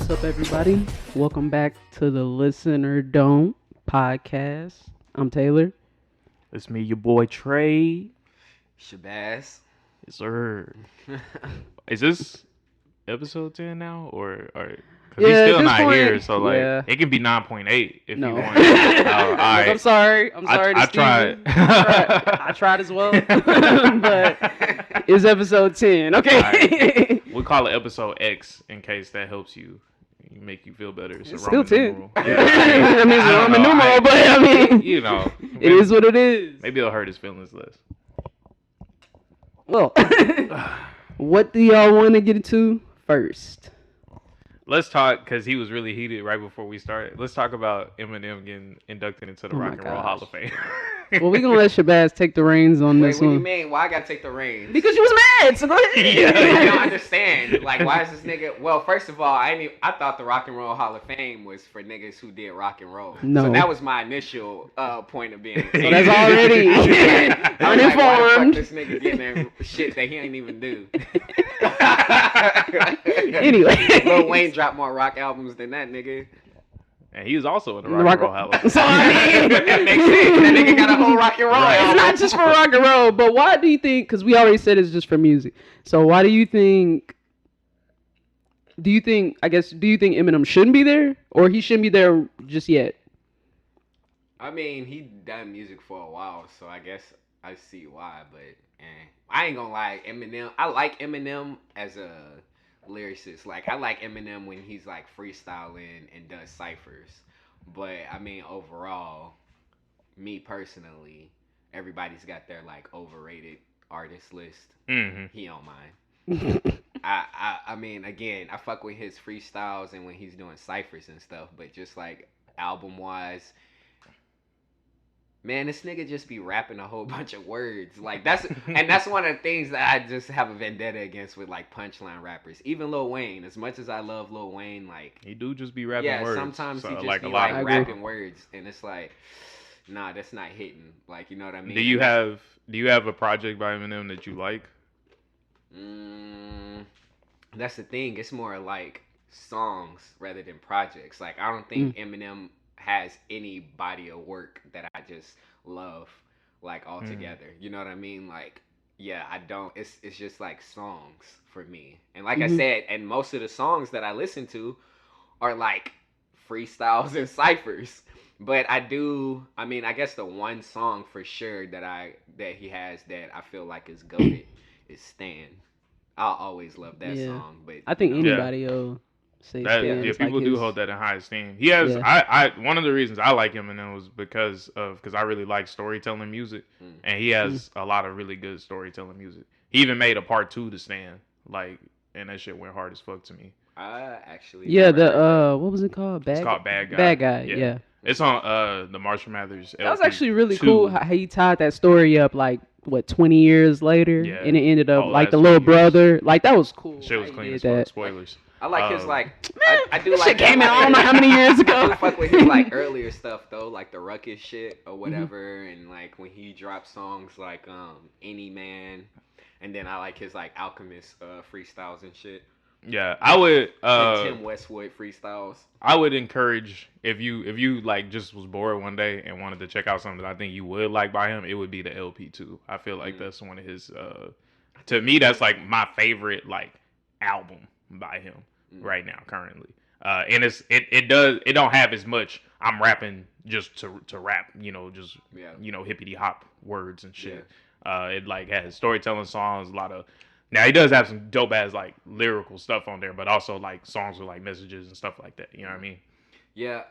What's up, everybody? Welcome back to the Listener Don't podcast. I'm Taylor. It's me, your boy Trey. Shabazz. Yes, sir. Is this episode 10 now? Or because he's still not here, so like it can be 9.8 if you want. All right. I'm sorry. I tried. I tried as well. But it's episode 10. Okay. Right. We'll call it episode X in case that helps you. Make you feel better. It's still 10. Yeah. I mean, it's a Roman numeral, but I mean, you know, it is what it is. Maybe it'll hurt his feelings less. Well, what do y'all want to get into first? Let's talk, because he was really heated right before we started. Let's talk about Eminem getting inducted into the Rock and Roll Hall of Fame. Well, we're going to let Shabazz take the reins on this one. What do you mean? Why I got to take the reins? Because you was mad, so go ahead. Yeah, I don't understand. Like, why is this nigga... Well, first of all, I thought the Rock and Roll Hall of Fame was for niggas who did rock and roll. No. So that was my initial point of being... So that's already uninformed. Like, why the fuck this nigga getting shit that he ain't even do? Anyway. Lil Wayne dropped more rock albums than that nigga. And he was also in the Rock and Roll Hall of Fame. So I mean, that makes sense. That nigga got a whole rock and roll album. It's not just for rock and roll, but why do you think, because we already said it's just for music, so why do you think Eminem shouldn't be there, or he shouldn't be there just yet? I mean, he done music for a while, so I guess I see why, but I ain't gonna lie, Eminem, I like Eminem as a lyricist. Like, I like Eminem when he's like freestyling and does ciphers, but I mean, overall, me personally, everybody's got their like overrated artist list. Mm-hmm. He don't mind. I mean, again, I fuck with his freestyles and when he's doing ciphers and stuff, but just like album wise, man, this nigga just be rapping a whole bunch of words. Like, that's one of the things that I just have a vendetta against with like punchline rappers. Even Lil Wayne, as much as I love Lil Wayne, like, he do just be rapping words. Yeah, sometimes so, he just like, be a lot like of rapping words, and it's like, nah, that's not hitting. Like, you know what I mean? Do you have a project by Eminem that you like? That's the thing. It's more like songs rather than projects. Like, I don't think Eminem has any body of work that I just love, like, altogether. You know what I mean? Like, yeah, I don't. It's just like songs for me. And like I said, and most of the songs that I listen to are like freestyles and ciphers. But I guess the one song for sure that he has that I feel like is goated is Stan. I'll always love that song. But I think anybody will say that. Stan. Yeah, people do hold that in high esteem. He has. I one of the reasons I like Eminem was because I really like storytelling music, and he has a lot of really good storytelling music. He even made a part 2 to Stan, like, and that shit went hard as fuck to me. Actually. Yeah, what was it called? It's called Bad Guy. Bad Guy. Yeah. It's on the Marshall Mathers. That was actually really cool how he tied that story up, like, 20 years later, and it ended up like the little brother. Like, that was cool. Shit was clean as fuck. Spoilers. I like his like. Man, I do like. Shit came out I don't know how many years ago. I do fuck with his like earlier stuff though, like the Ruckus shit or whatever, and like when he dropped songs like Any Man, and then I like his like Alchemist freestyles and shit. Yeah, I would. Tim Westwood freestyles. I would encourage if you like just was bored one day and wanted to check out something that I think you would like by him, it would be the LP2. I feel like that's one of his. To me, that's like my favorite like album by him right now currently. And it don't have as much. I'm rapping just to rap, just hippity hop words and shit. Yeah. It like has storytelling songs, a lot of. Now, he does have some dope ass like lyrical stuff on there, but also like songs with like messages and stuff like that. You know what I mean? Yeah.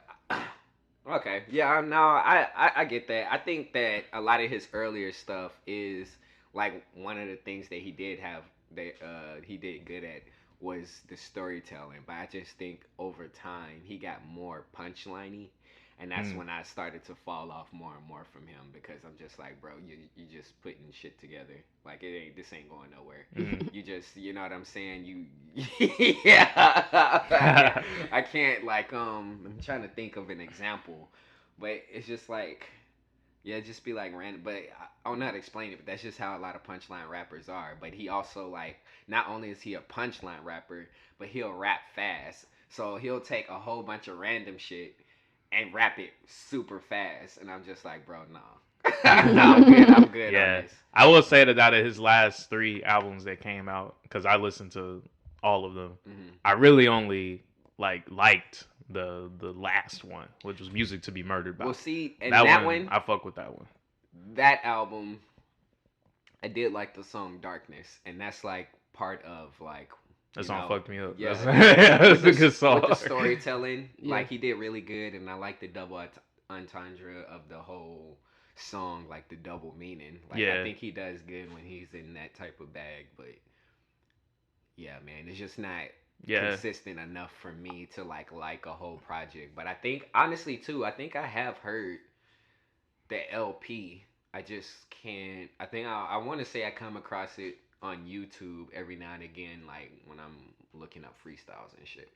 Okay. Yeah. No, I get that. I think that a lot of his earlier stuff is like one of the things that he did have that he did good at was the storytelling. But I just think over time he got more punchliney. And that's when I started to fall off more and more from him because I'm just like, bro, you just putting shit together. Like, this ain't going nowhere. You just, you know what I'm saying? Yeah. I can't, like, I'm trying to think of an example. But it's just like, yeah, just be like random. But I don't know how to explain it, but that's just how a lot of punchline rappers are. But he also, like, not only is he a punchline rapper, but he'll rap fast. So he'll take a whole bunch of random shit and rap it super fast, and I'm just like, bro, no. I'm good on this. I will say that out of his last 3 albums that came out, because I listened to all of them, I really only liked the last one, which was Music to Be Murdered By. Well, see, and that one, I fuck with that one. That album, I did like the song Darkness, and that's like part of like. That song fucked me up. Yeah, that's a good song. With the storytelling, like he did really good, and I like the double entendre of the whole song, like the double meaning. Like I think he does good when he's in that type of bag, but yeah, man, it's just not consistent enough for me to like a whole project. But I think honestly too, I think I have heard the LP. I just can't. I think I want to say I come across it on YouTube every now and again, like when I'm looking up freestyles and shit.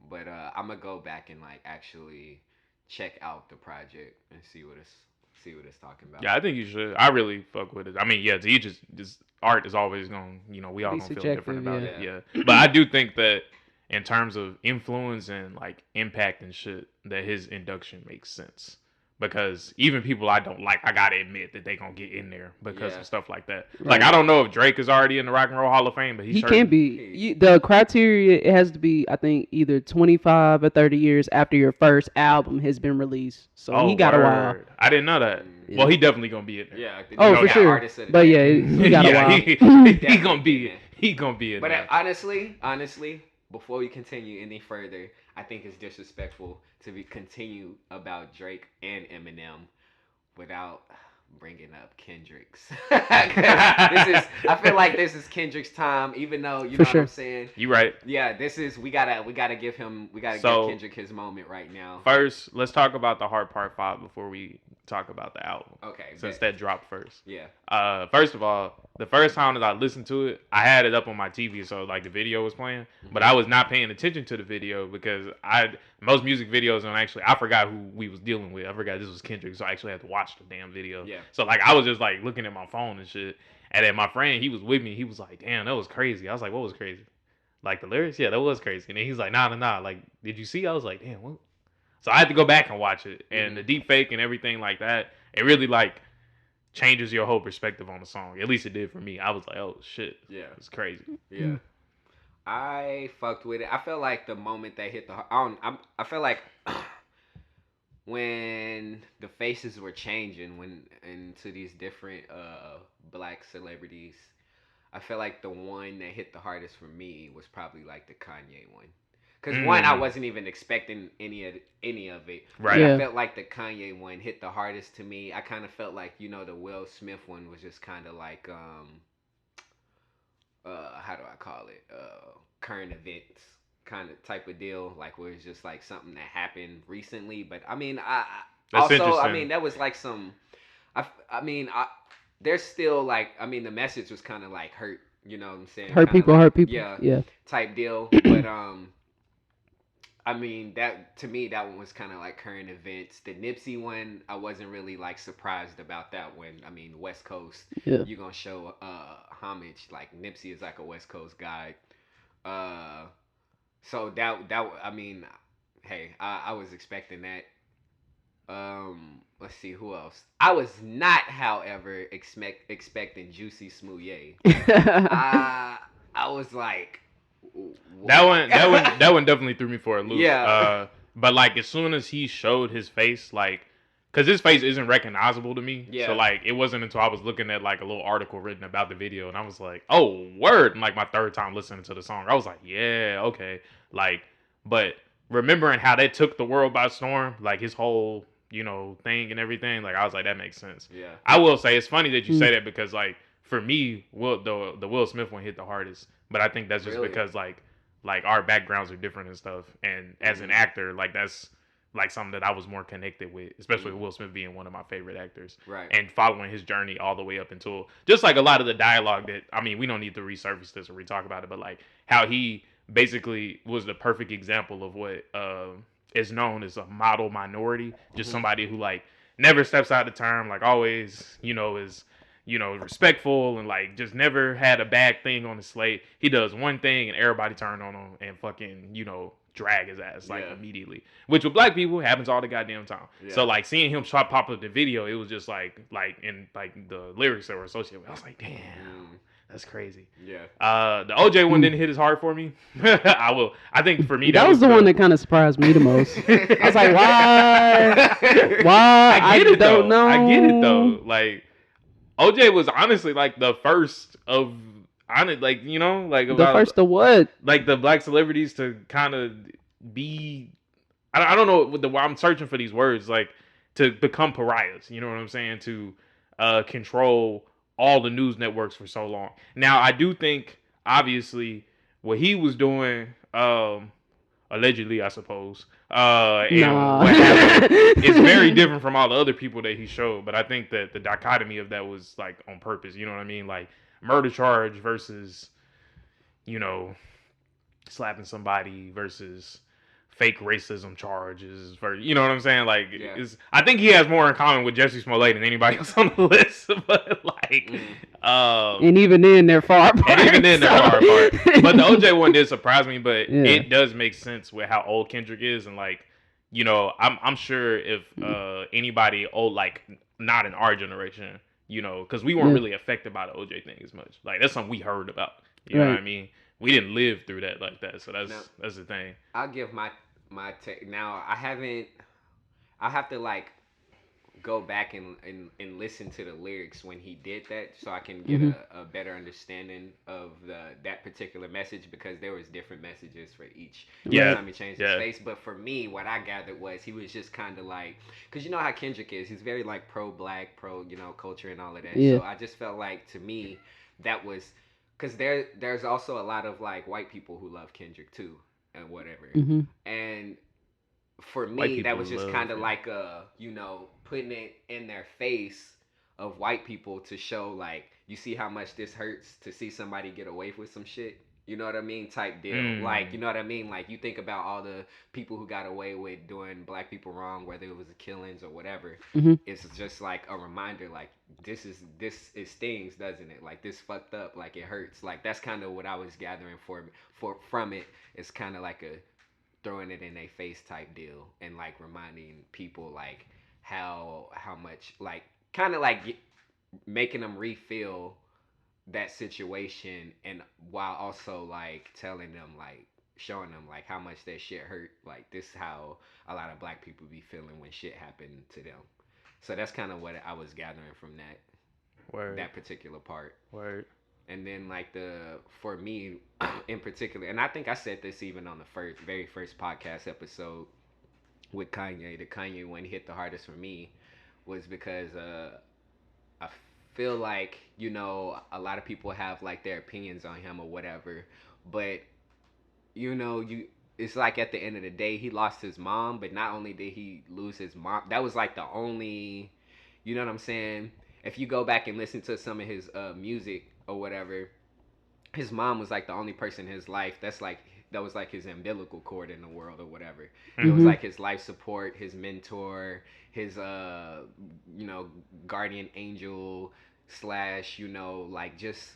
But I'm gonna go back and like actually check out the project and see what it's talking about. Yeah, I think you should. I really fuck with it. I mean, yeah, to each this art is always gonna, we all gonna feel different about it. Yeah. But I do think that in terms of influence and like impact and shit, that his induction makes sense. Because even people I don't like, I gotta admit that they gonna get in there because of stuff like that. Right. Like, I don't know if Drake is already in the Rock and Roll Hall of Fame, but he can be. The criteria, it has to be, I think, either 25 or 30 years after your first album has been released. So he got a while. I didn't know that. Yeah. Well, he definitely gonna be in there. Yeah. For sure. But yeah, he got a while. He gonna be in but there. But honestly, before we continue any further, I think it's disrespectful to continue about Drake and Eminem without bringing up Kendrick's. I feel like this is Kendrick's time, even though you know what I'm saying. You right. Yeah, we gotta give Kendrick his moment right now. First, let's talk about the Hard Part 5 before we talk about the album. Okay. Since that dropped first. Yeah. First of all, the first time that I listened to it, I had it up on my TV, so like the video was playing, but I was not paying attention to the video because most music videos I forgot who we was dealing with. I forgot this was Kendrick, so I actually had to watch the damn video. Yeah. So like I was just like looking at my phone and shit, and then my friend, he was with me. He was like, "Damn, that was crazy." I was like, "What was crazy?" Like the lyrics? Yeah, that was crazy. And then he's like, "Nah. Like, did you see?" I was like, "Damn, what?" So I had to go back and watch it, and the deep fake and everything like that. It really like changes your whole perspective on the song. At least it did for me. I was like, oh shit. Yeah. It's crazy. Yeah. I fucked with it. I felt like the moment they hit I feel like when the faces were changing into these different black celebrities, I feel like the one that hit the hardest for me was probably like the Kanye one. Because one, I wasn't even expecting any of it. Right. Yeah. I felt like the Kanye one hit the hardest to me. I kind of felt like, the Will Smith one was just kind of like, how do I call it? Current events kind of type of deal. Like where it's just like something that happened recently. But I mean, that was like some, there's still like, the message was kind of like hurt, you know what I'm saying? Hurt people. Yeah. Type deal. But, that to me, that one was kind of like current events. The Nipsey one, I wasn't really like surprised about that one. West Coast, you're gonna show homage. Like Nipsey is like a West Coast guy. So hey, I was expecting that. Let's see who else. I was not, however, expecting Juicy Smouye. I was like. That one definitely threw me for a loop. Yeah. But like as soon as he showed his face, like, cause his face isn't recognizable to me. Yeah. So like it wasn't until I was looking at like a little article written about the video, and I was like, oh word! And like my third time listening to the song, I was like, yeah, okay. Like, but remembering how that took the world by storm, like his whole thing and everything, like I was like, that makes sense. Yeah. I will say it's funny that you say that because like for me, the Will Smith one hit the hardest. But I think that's just because like our backgrounds are different and stuff. And as an actor, like that's like something that I was more connected with, especially with Will Smith being one of my favorite actors. Right. And following his journey all the way up until just like a lot of the dialogue that, we don't need to resurface this or re-talk about it, but like how he basically was the perfect example of what is known as a model minority. Just somebody who like never steps out of term, like always, is respectful and like just never had a bad thing on the slate. He does one thing and everybody turned on him and fucking, drag his ass like immediately. Which with black people happens all the goddamn time. Yeah. So like seeing him pop up the video, it was just like in like the lyrics that were associated with it, I was like, damn. That's crazy. Yeah. The OJ one didn't hit as hard for me. I think for me that was the one that kind of surprised me the most. I was like, why? Why? I don't know. I get it though. Like OJ was honestly like the first of like the first of what? Like the black celebrities to kind of be. I don't know. I'm searching for these words like to become pariahs. You know what I'm saying? To control all the news networks for so long. Now, I do think, obviously, what he was doing, allegedly, I suppose, and what happened is very different from all the other people that he showed. But I think that the dichotomy of that was, like, on purpose. You know what I mean? Like, murder charge versus, slapping somebody versus fake racism charges for, you know what I'm saying? Like, I think he has more in common with Jussie Smollett than anybody else on the list. But like, and even then they're far apart. But the OJ one did surprise me, but it does make sense with how old Kendrick is, and like, I'm sure if anybody old, like not in our generation, because we weren't really affected by the OJ thing as much. Like that's something we heard about. You know what I mean? We didn't live through that like that, so that's the thing. I'll give my take. Now I have to like go back and listen to the lyrics when he did that, so I can get a better understanding of that particular message, because there was different messages for each time he changed his face. But for me, what I gathered was he was just kind of like, because you know how Kendrick is, he's very like pro-black, pro culture and all of that. So I just felt like, to me, that was. Because there's also a lot of like white people who love Kendrick too and whatever. And for me, that was just kind of like putting it in their face of white people to show like, you see how much this hurts to see somebody get away with some shit. You know what I mean? Type deal. Like, you know what I mean? Like, you think about all the people who got away with doing black people wrong, whether it was the killings or whatever. It's just like a reminder, like, this stings, doesn't it? Like, this fucked up, like, it hurts. Like, that's kind of what I was gathering from it. It's kind of like a throwing it in their face type deal, and like reminding people like how much, like, kind of like making them refeel that situation, and while also like telling them, like showing them like how much that shit hurt. Like, this is how a lot of black people be feeling when shit happened to them. So that's kind of what I was gathering from that particular part. And then like for me in particular, and I think I said this even on the very first podcast episode with Kanye, the Kanye one hit the hardest for me was because I feel like, a lot of people have like their opinions on him or whatever, but it's like at the end of the day, he lost his mom, but not only did he lose his mom, that was like the only, you know what I'm saying? If you go back and listen to some of his music or whatever, his mom was like the only person in his life that was like his umbilical cord in the world or whatever. It was like his life support, his mentor, his guardian angel / like just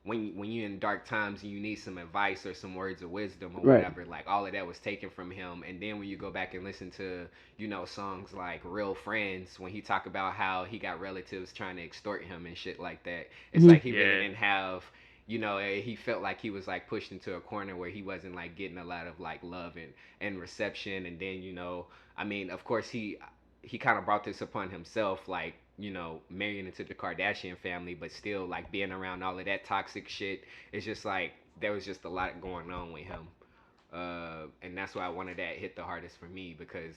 when you're in dark times and you need some advice or some words of wisdom or whatever, like all of that was taken from him. And then when you go back and listen to songs like Real Friends, when he talk about how he got relatives trying to extort him and shit like that, it's like he really didn't have, he felt like he was like pushed into a corner where he wasn't like getting a lot of like love and reception. And then I mean, of course he kind of brought this upon himself, like marrying into the Kardashian family, but still like being around all of that toxic shit. It's just like there was just a lot going on with him, and that's why I wanted that hit the hardest for me, because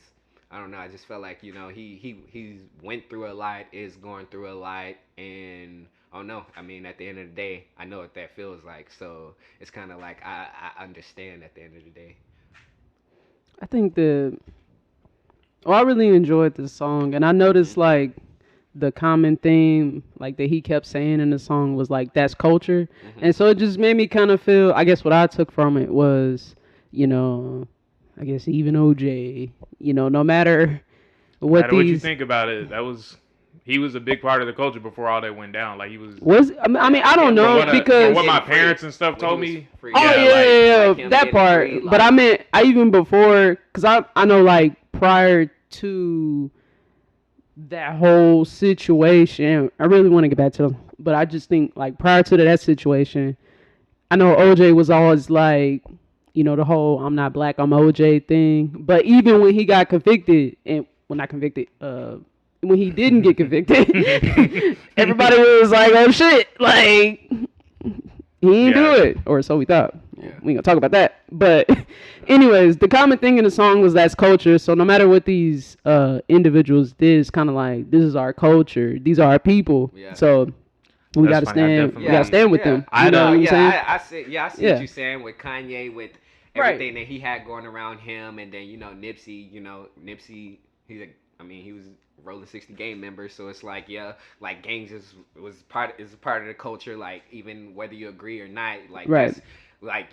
I don't know, I just felt like he went through a lot, is going through a lot, and oh no, I mean, at the end of the day, I know what that feels like, so it's kind of like I understand at the end of the day. I think I really enjoyed this song, and I noticed like the common theme like that he kept saying in the song was like, that's culture. And so it just made me kind of feel, I guess what I took from it was, I guess even OJ, no matter what you think about it, he was a big part of the culture before all that went down. Like he was. I mean, I don't know because what my parents and stuff told me. Yeah, that part. Free, but I meant even before, because I know like prior to that whole situation, I really want to get back to them, but I just think like prior to that situation, I know OJ was always like, you know, the whole "I'm not black, I'm OJ" thing. But even when he got convicted, and not convicted, when he didn't get convicted, everybody was like, "Oh shit!" Like he didn't do it, or so we thought. Yeah. We ain't gonna talk about that. But anyways, the common thing in the song was that's culture. So no matter what these individuals did, it's kind of like this is our culture. These are our people. Yeah. So we gotta stand. We gotta stand with them. I know. What I'm saying? I see what you're saying with Kanye, with everything that he had going around him, and then Nipsey. Nipsey. He was Rolling 60 gang member, so it's like like gangs is a part of the culture. Like even whether you agree or not, like that's like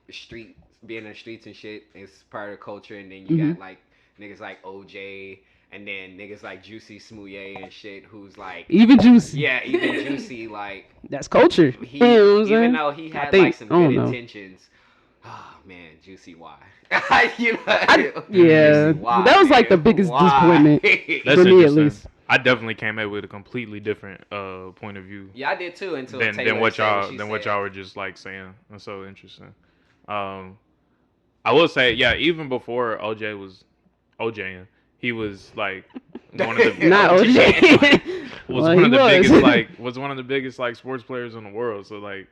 street being in the streets and shit is part of the culture. And then you got like niggas like OJ. And then niggas like Juicy Smouye and shit, who's like even Juicy. Yeah, even Juicy, like that's culture. Even though he had like some good intentions. Oh man, Juicy why? Juicy, why, that was like the biggest disappointment for me, at least. I definitely came out with a completely different point of view. Yeah, I did too. Until than what y'all were just like saying. That's so interesting. I will say, even before OJ was OJing, he was like one of the not OJ was one of the biggest like sports players in the world. So like,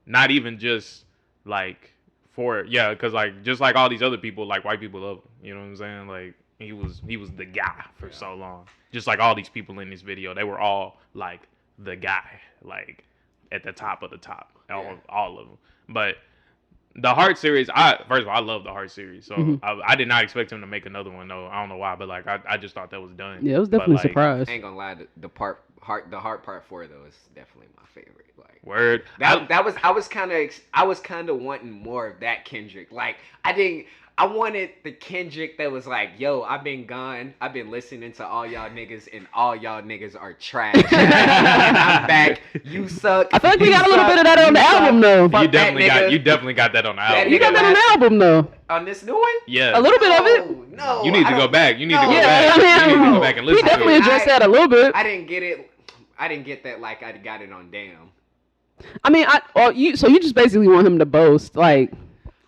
not even just like because like just like all these other people, like white people love him. You know what I'm saying? Like he was the guy for so long. Just like all these people in this video, they were all like the guy, like at the top of the top, all of them. But the Heart series, first of all, I love the Heart series, so I did not expect him to make another one though. I don't know why, but like I just thought that was done. Yeah, it was definitely a surprise. I ain't gonna lie, the Heart part 4 though is definitely my favorite. Like word. I was kind of wanting more of that Kendrick. Like I wanted the Kendrick that was like, yo, I've been gone. I've been listening to all y'all niggas, and all y'all niggas are trash. And I'm back. You suck. I feel like we got a little bit of that on the album, though. You definitely got that on the album. You got that on the album, though. On this new one? Yeah. A little bit of it. No. You need to go back. You need to go back and listen to it. We definitely addressed that a little bit. I didn't get it. I didn't get that like I got it on Damn. I mean, so you just basically want him to boast, like,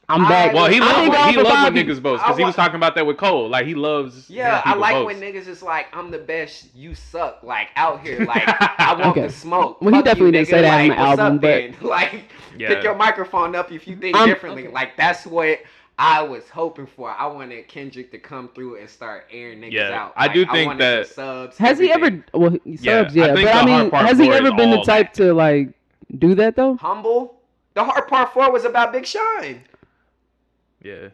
I'm back. Well, he loves when niggas boast, because he was talking about that with Cole. Like, he loves. Yeah, I like when niggas is like, I'm the best, you suck. Like, out here, like, I want the smoke. Well, he definitely didn't say that on the album, but like, pick your microphone up if you think differently. Okay. Like, that's what I was hoping for. I wanted Kendrick to come through and start airing niggas out. Like, I do think that subs. Has he ever? Well, subs, yeah. But I mean, has he ever been the type to like do that though? Humble. The Hard Part 4 was about Big Sean. Yeah.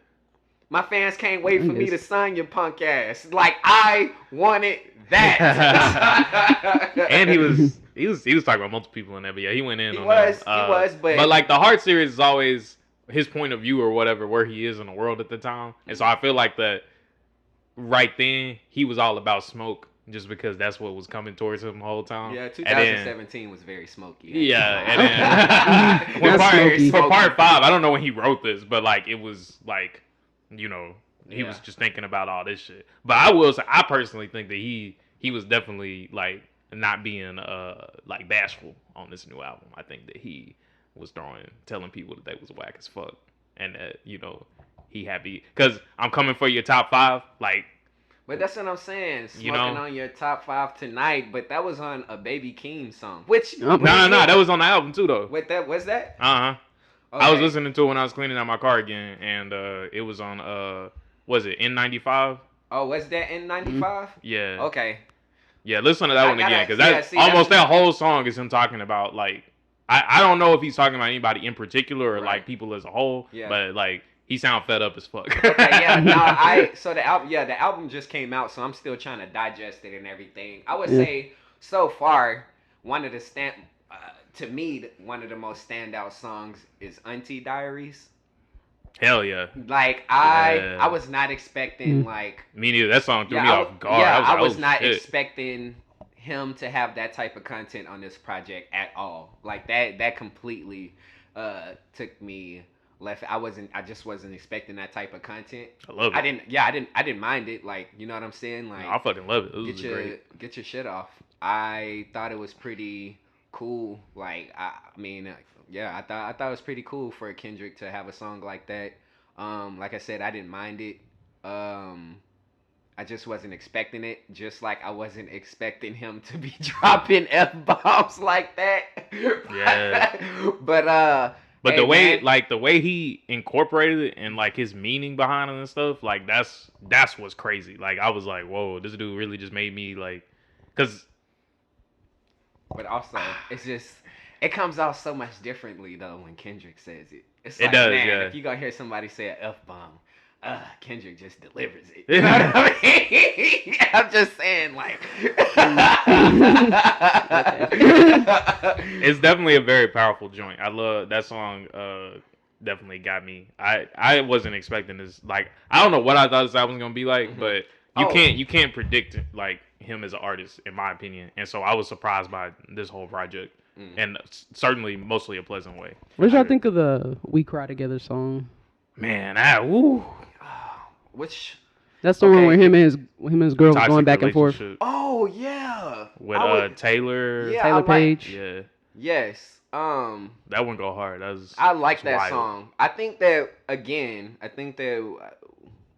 My fans can't wait for me to sign your punk ass. Like, I wanted that. And he was talking about multiple people in that, but yeah, he went in on that. He was, but like the Heart series is always his point of view or whatever, where he is in the world at the time. And so I feel like that right then he was all about smoke, just because that's what was coming towards him the whole time. Yeah, 2017 was very smoky. Yeah, and then for part 5, I don't know when he wrote this, but like it was like, he was just thinking about all this shit. But I will say, I personally think that he was definitely like not being like bashful on this new album. I think that he was telling people that they was whack as fuck, and that he happy because I'm coming for your top 5, like. But that's what I'm saying. Smoking on your top 5 tonight, but that was on a Baby Keem song. Which no, that was on the album too though. Wait, was that? Okay. I was listening to it when I was cleaning out my car again, and it was on was it N95? Oh, was that N95? Yeah. Okay. Yeah, listen to that one again, because that whole song is him talking about like I don't know if he's talking about anybody in particular or like people as a whole, but like. He sound fed up as fuck. Okay, yeah, so the album just came out, so I'm still trying to digest it and everything. I would say so far, one of the most standout songs is Auntie Diaries. Hell yeah! Like I was not expecting like me neither. That song threw me off guard. Yeah, I was not expecting him to have that type of content on this project at all. Like that completely took me left. I just wasn't expecting that type of content. I love it. I didn't mind it. Like, you know what I'm saying? Like, No, I fucking love it. It was great. Get your shit off. I thought it was pretty cool. Like, I mean, yeah, I thought it was pretty cool for Kendrick to have a song like that. Like I said, I didn't mind it. I just wasn't expecting it. Just like I wasn't expecting him to be dropping F-bombs like that. Yeah. But hey, the way, the way he incorporated it and like his meaning behind it and stuff, like that's what's crazy. Like I was like, whoa, this dude really just made me like, cause. But also, it's just it comes out so much differently though when Kendrick says it. It's It like, does, man, yeah. if you gonna hear somebody say an F-bomb, Kendrick just delivers it. You know what I mean? I'm just saying, like. It's definitely a very powerful joint. I love that song. Definitely got me. I wasn't expecting this. Like I don't know what I thought this album was gonna be like, but you can't predict like him as an artist, in my opinion. And so I was surprised by this whole project, and certainly mostly a pleasant way. What did y'all think of the "We Cry Together" song? Man, Which That's the one where him and his girl was going back and forth. Oh yeah. With Taylor. Yeah, Taylor Page. Yeah. Yes. That one go hard. I like that wild. song. I think that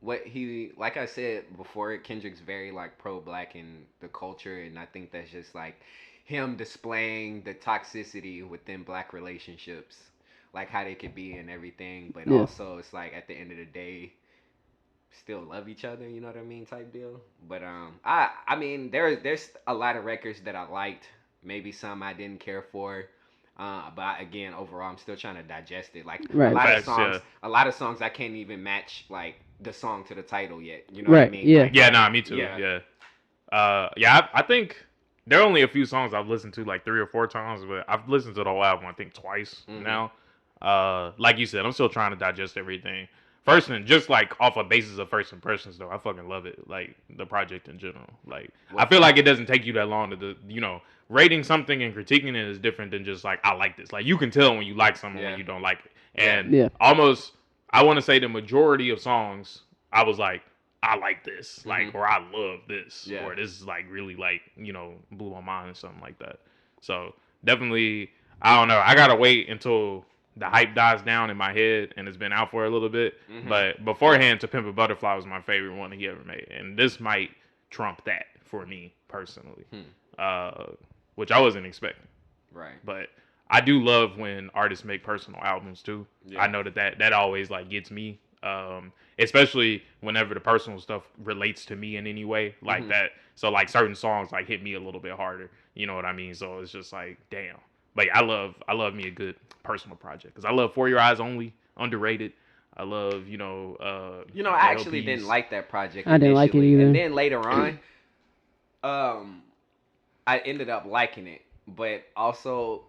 what he, like I said before, Kendrick's very like pro-black in the culture, and I think that's just like him displaying the toxicity within black relationships, like how they could be and everything, but also it's like at the end of the day, still love each other, you know what I mean, type deal. But I mean there's a lot of records that I liked, maybe some I didn't care for. But again, overall, I'm still trying to digest it. Like right. a lot of songs I can't even match like the song to the title yet. You know what I mean? Yeah. Like, Yeah. Me too. Yeah. I think there are only a few songs I've listened to like 3 or 4 times, but I've listened to the whole album I think twice now. Like you said, I'm still trying to digest everything. First, and just like off a basis of first impressions, though, I fucking love it. Like the project in general. Like I feel like it doesn't take you that long to, rating something and critiquing it is different than just like I like this. Like you can tell when you like something when you don't like it. And almost, I want to say the majority of songs, I was like, I like this, like, or I love this, or this is like really like blew my mind or something like that. So definitely, I don't know. I gotta wait until the hype dies down in my head and it's been out for a little bit. But beforehand, To Pimp a Butterfly was my favorite one that he ever made. And this might trump that for me personally, which I wasn't expecting. Right. But I do love when artists make personal albums too. Yeah. I know that always like gets me, especially whenever the personal stuff relates to me in any way like that. So like certain songs like hit me a little bit harder. You know what I mean? So it's just like, damn. But yeah, I love me a good personal project because I love For Your Eyes Only, underrated. I love I actually didn't like that project. I didn't like it either. And then later on, I ended up liking it, but also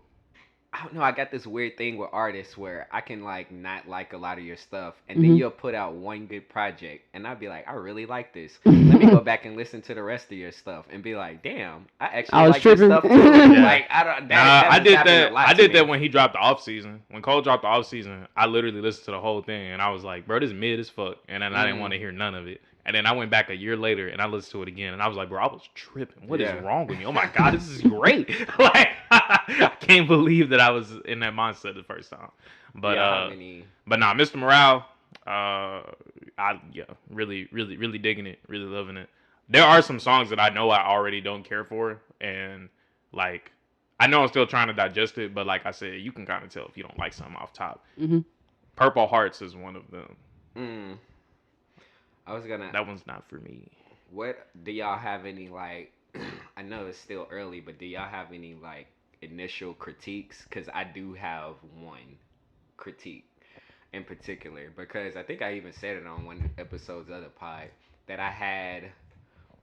I don't know. I got this weird thing with artists where I can like not like a lot of your stuff, and then you'll put out one good project, and I'll be like, I really like this. Let me go back and listen to the rest of your stuff, and be like, damn, I actually like this stuff too. Like I don't. I did that when he dropped the Off Season. When Cole dropped the Off Season, I literally listened to the whole thing, and I was like, bro, this is mid as fuck, and then I didn't want to hear none of it. And then I went back a year later and I listened to it again, and I was like, bro, I was tripping. What is wrong with me? Oh my god, this is great! Like, I can't believe that I was in that mindset the first time. But but nah, Mr. Morale, really digging it, really loving it. There are some songs that I know I already don't care for, and like I know I'm still trying to digest it, but like I said, you can kind of tell if you don't like something off top. Purple Hearts is one of them. That one's not for me. What do y'all have any like? I know it's still early, but do y'all have any like initial critiques? Because I do have one critique in particular, because I think I even said it on one episode's other pod that I had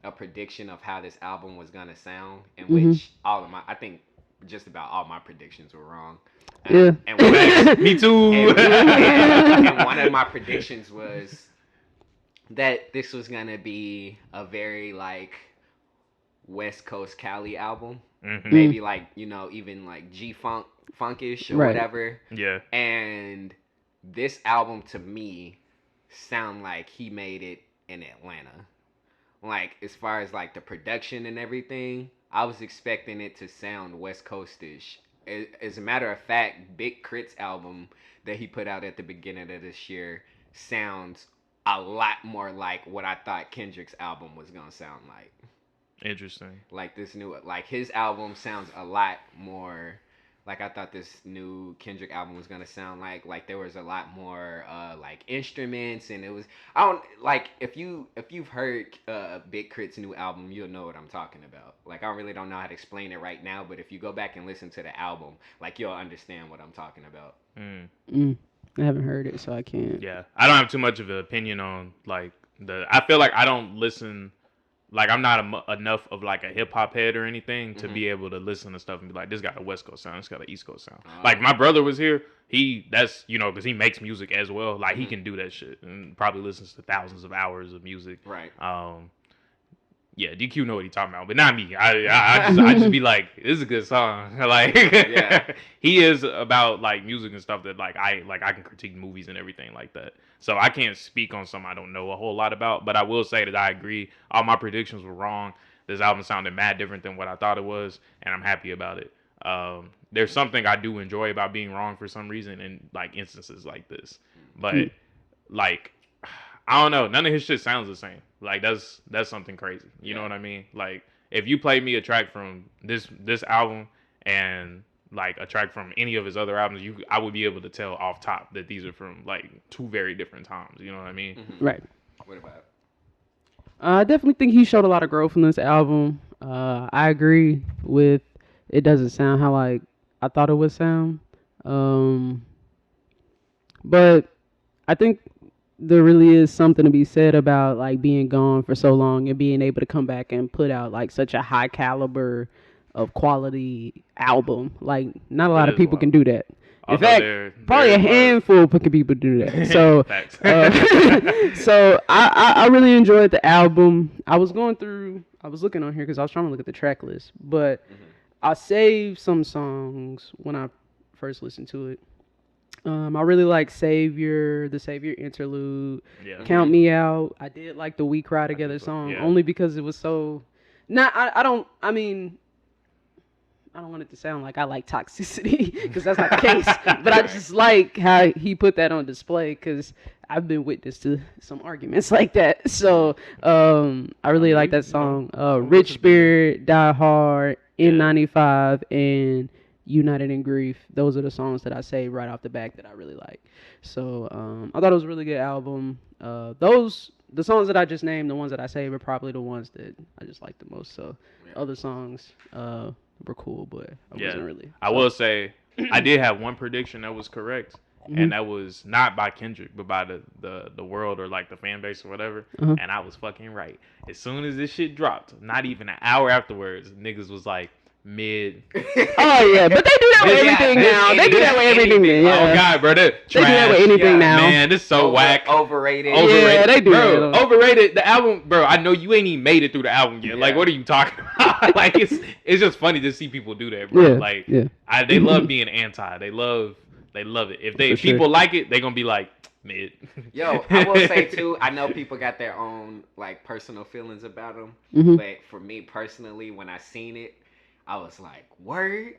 a prediction of how this album was gonna sound, in which I think just about all my predictions were wrong. And me too. And one of my predictions was that this was gonna be a very like West Coast Cali album. Mm-hmm. Maybe like, even like G-Funk, funkish or Right. whatever. Yeah. And this album to me sound like he made it in Atlanta. Like as far as like the production and everything, I was expecting it to sound West Coastish. As a matter of fact, Big Crit's album that he put out at the beginning of this year sounds a lot more like what I thought Kendrick's album was gonna sound like. Interesting. Like his album sounds a lot more like I thought this new Kendrick album was gonna sound like. Like there was a lot more like instruments, and it was, I don't like, if you've heard Big Crit's new album, you'll know what I'm talking about. Like I really don't know how to explain it right now, but if you go back and listen to the album, like you'll understand what I'm talking about. I haven't heard it, so I can't. Yeah, I don't have too much of an opinion on like I feel like I don't listen. Like I'm not enough of like a hip hop head or anything to be able to listen to stuff and be like, this got a West Coast sound, this got an East Coast sound. Like my brother was here, that's because he makes music as well. Like he can do that shit and probably listens to thousands of hours of music. Right. Yeah, DQ know what he's talking about, but not me. I just be like, this is a good song. Like, Yeah. He is about like music and stuff that like I can critique movies and everything like that. So I can't speak on something I don't know a whole lot about, but I will say that I agree. All my predictions were wrong. This album sounded mad different than what I thought it was, and I'm happy about it. There's something I do enjoy about being wrong for some reason in like instances like this, but like. I don't know. None of his shit sounds the same. Like that's something crazy. You know what I mean? Like if you played me a track from this album and like a track from any of his other albums, I would be able to tell off top that these are from like two very different times. You know what I mean? Right. What about? I definitely think he showed a lot of growth in this album. I agree with it doesn't sound how like I thought it would sound. But I think there really is something to be said about like being gone for so long and being able to come back and put out like such a high caliber of quality album. Like not a lot of people can do that. In fact, probably a handful of people do that. So, so I really enjoyed the album. I was looking on here because I was trying to look at the track list, but I saved some songs when I first listened to it. I really like the Savior interlude. Yeah. Count Me Out. I did like the We Cry Together song only because it was so. I don't want it to sound like I like toxicity because that's not the case. But I just like how he put that on display because I've been witness to some arguments like that. So I really like that song. Rich Spirit, Die Hard, N95, and United in Grief. Those are the songs that I say right off the back that I really like. So I thought it was a really good album. The songs that I just named, the ones that I say were probably the ones that I just like the most. So other songs were cool, but I wasn't really. I will say I did have one prediction that was correct. And that was not by Kendrick, but by the world or like the fan base or whatever. And I was fucking right. As soon as this shit dropped, not even an hour afterwards, niggas was like, mid. Oh yeah, but they do that with everything now. They do that with everything now. Yeah. Oh god, bro, they do that with anything now. Man, this is so whack. Overrated. Yeah, they do. Bro, overrated. The album, bro. I know you ain't even made it through the album yet. Like, what are you talking about? Like, it's just funny to see people do that, bro. Yeah, like, yeah. They love being anti. They love it. If people like it, they gonna be like mid. Yo, I will say too, I know people got their own like personal feelings about them, but for me personally, when I seen it, I was like, word?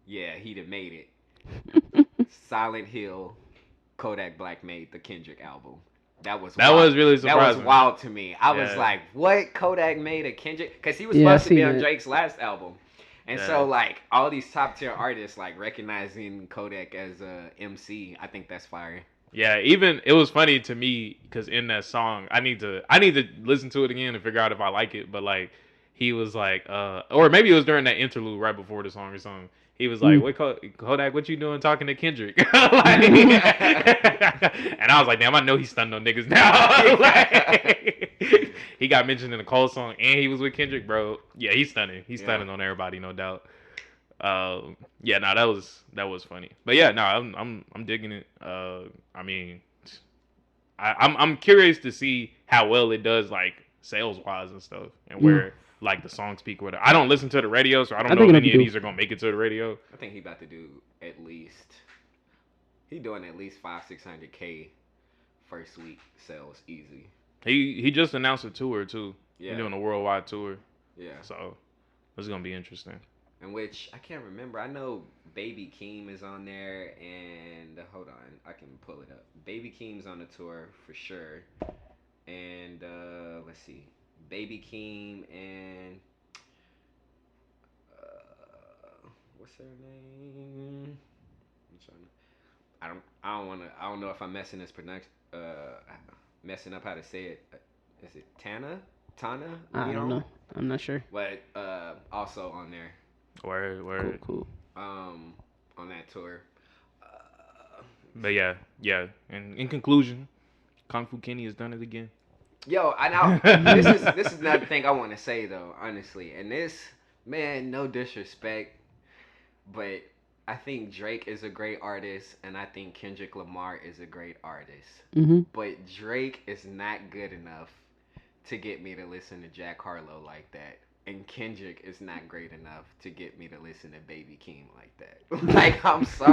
Yeah, he'd have made it. Silent Hill, Kodak Black made the Kendrick album. That was really surprising. That was wild to me. I was like, what? Kodak made a Kendrick? Because he was supposed to be on Drake's last album. And so, like, all these top tier artists, like, recognizing Kodak as a MC, I think that's fire. Yeah, even, it was funny to me, because in that song, I need to listen to it again and figure out if I like it, but, like, he was like, or maybe it was during that interlude right before the song or something. He was like, "What Kodak? What you doing talking to Kendrick?" Like, and I was like, "Damn, I know he's stunning on niggas now." Like, he got mentioned in the Cole song, and he was with Kendrick, bro. Yeah, he's stunning. He's stunning on everybody, no doubt. That was funny. But yeah, no, I'm digging it. I mean, I'm curious to see how well it does, like sales wise and stuff, and where like the songs peak. Whatever. I don't listen to the radio, so I don't I know think if it'll any of do. these are gonna make it to the radio. I think he about to do at least. He doing at least 500-600K first week sales easy. He just announced a tour too. Yeah. He's doing a worldwide tour. Yeah. So it's gonna be interesting. In which I can't remember. I know Baby Keem is on there, and hold on, I can pull it up. Baby Keem's on the tour for sure, and let's see, Baby Keem and what's her name? I'm trying to, I don't know if I'm messing messing up how to say it. Is it Tana? I don't know. I'm not sure. But also on there. Word. Cool. On that tour. But yeah. And in conclusion, Kung Fu Kenny has done it again. Yo, I know. This is another thing I want to say though, honestly. And this, man, no disrespect, but I think Drake is a great artist, and I think Kendrick Lamar is a great artist. Mm-hmm. But Drake is not good enough to get me to listen to Jack Harlow like that. And Kendrick is not great enough to get me to listen to Baby Keem like that. Like, I'm sorry.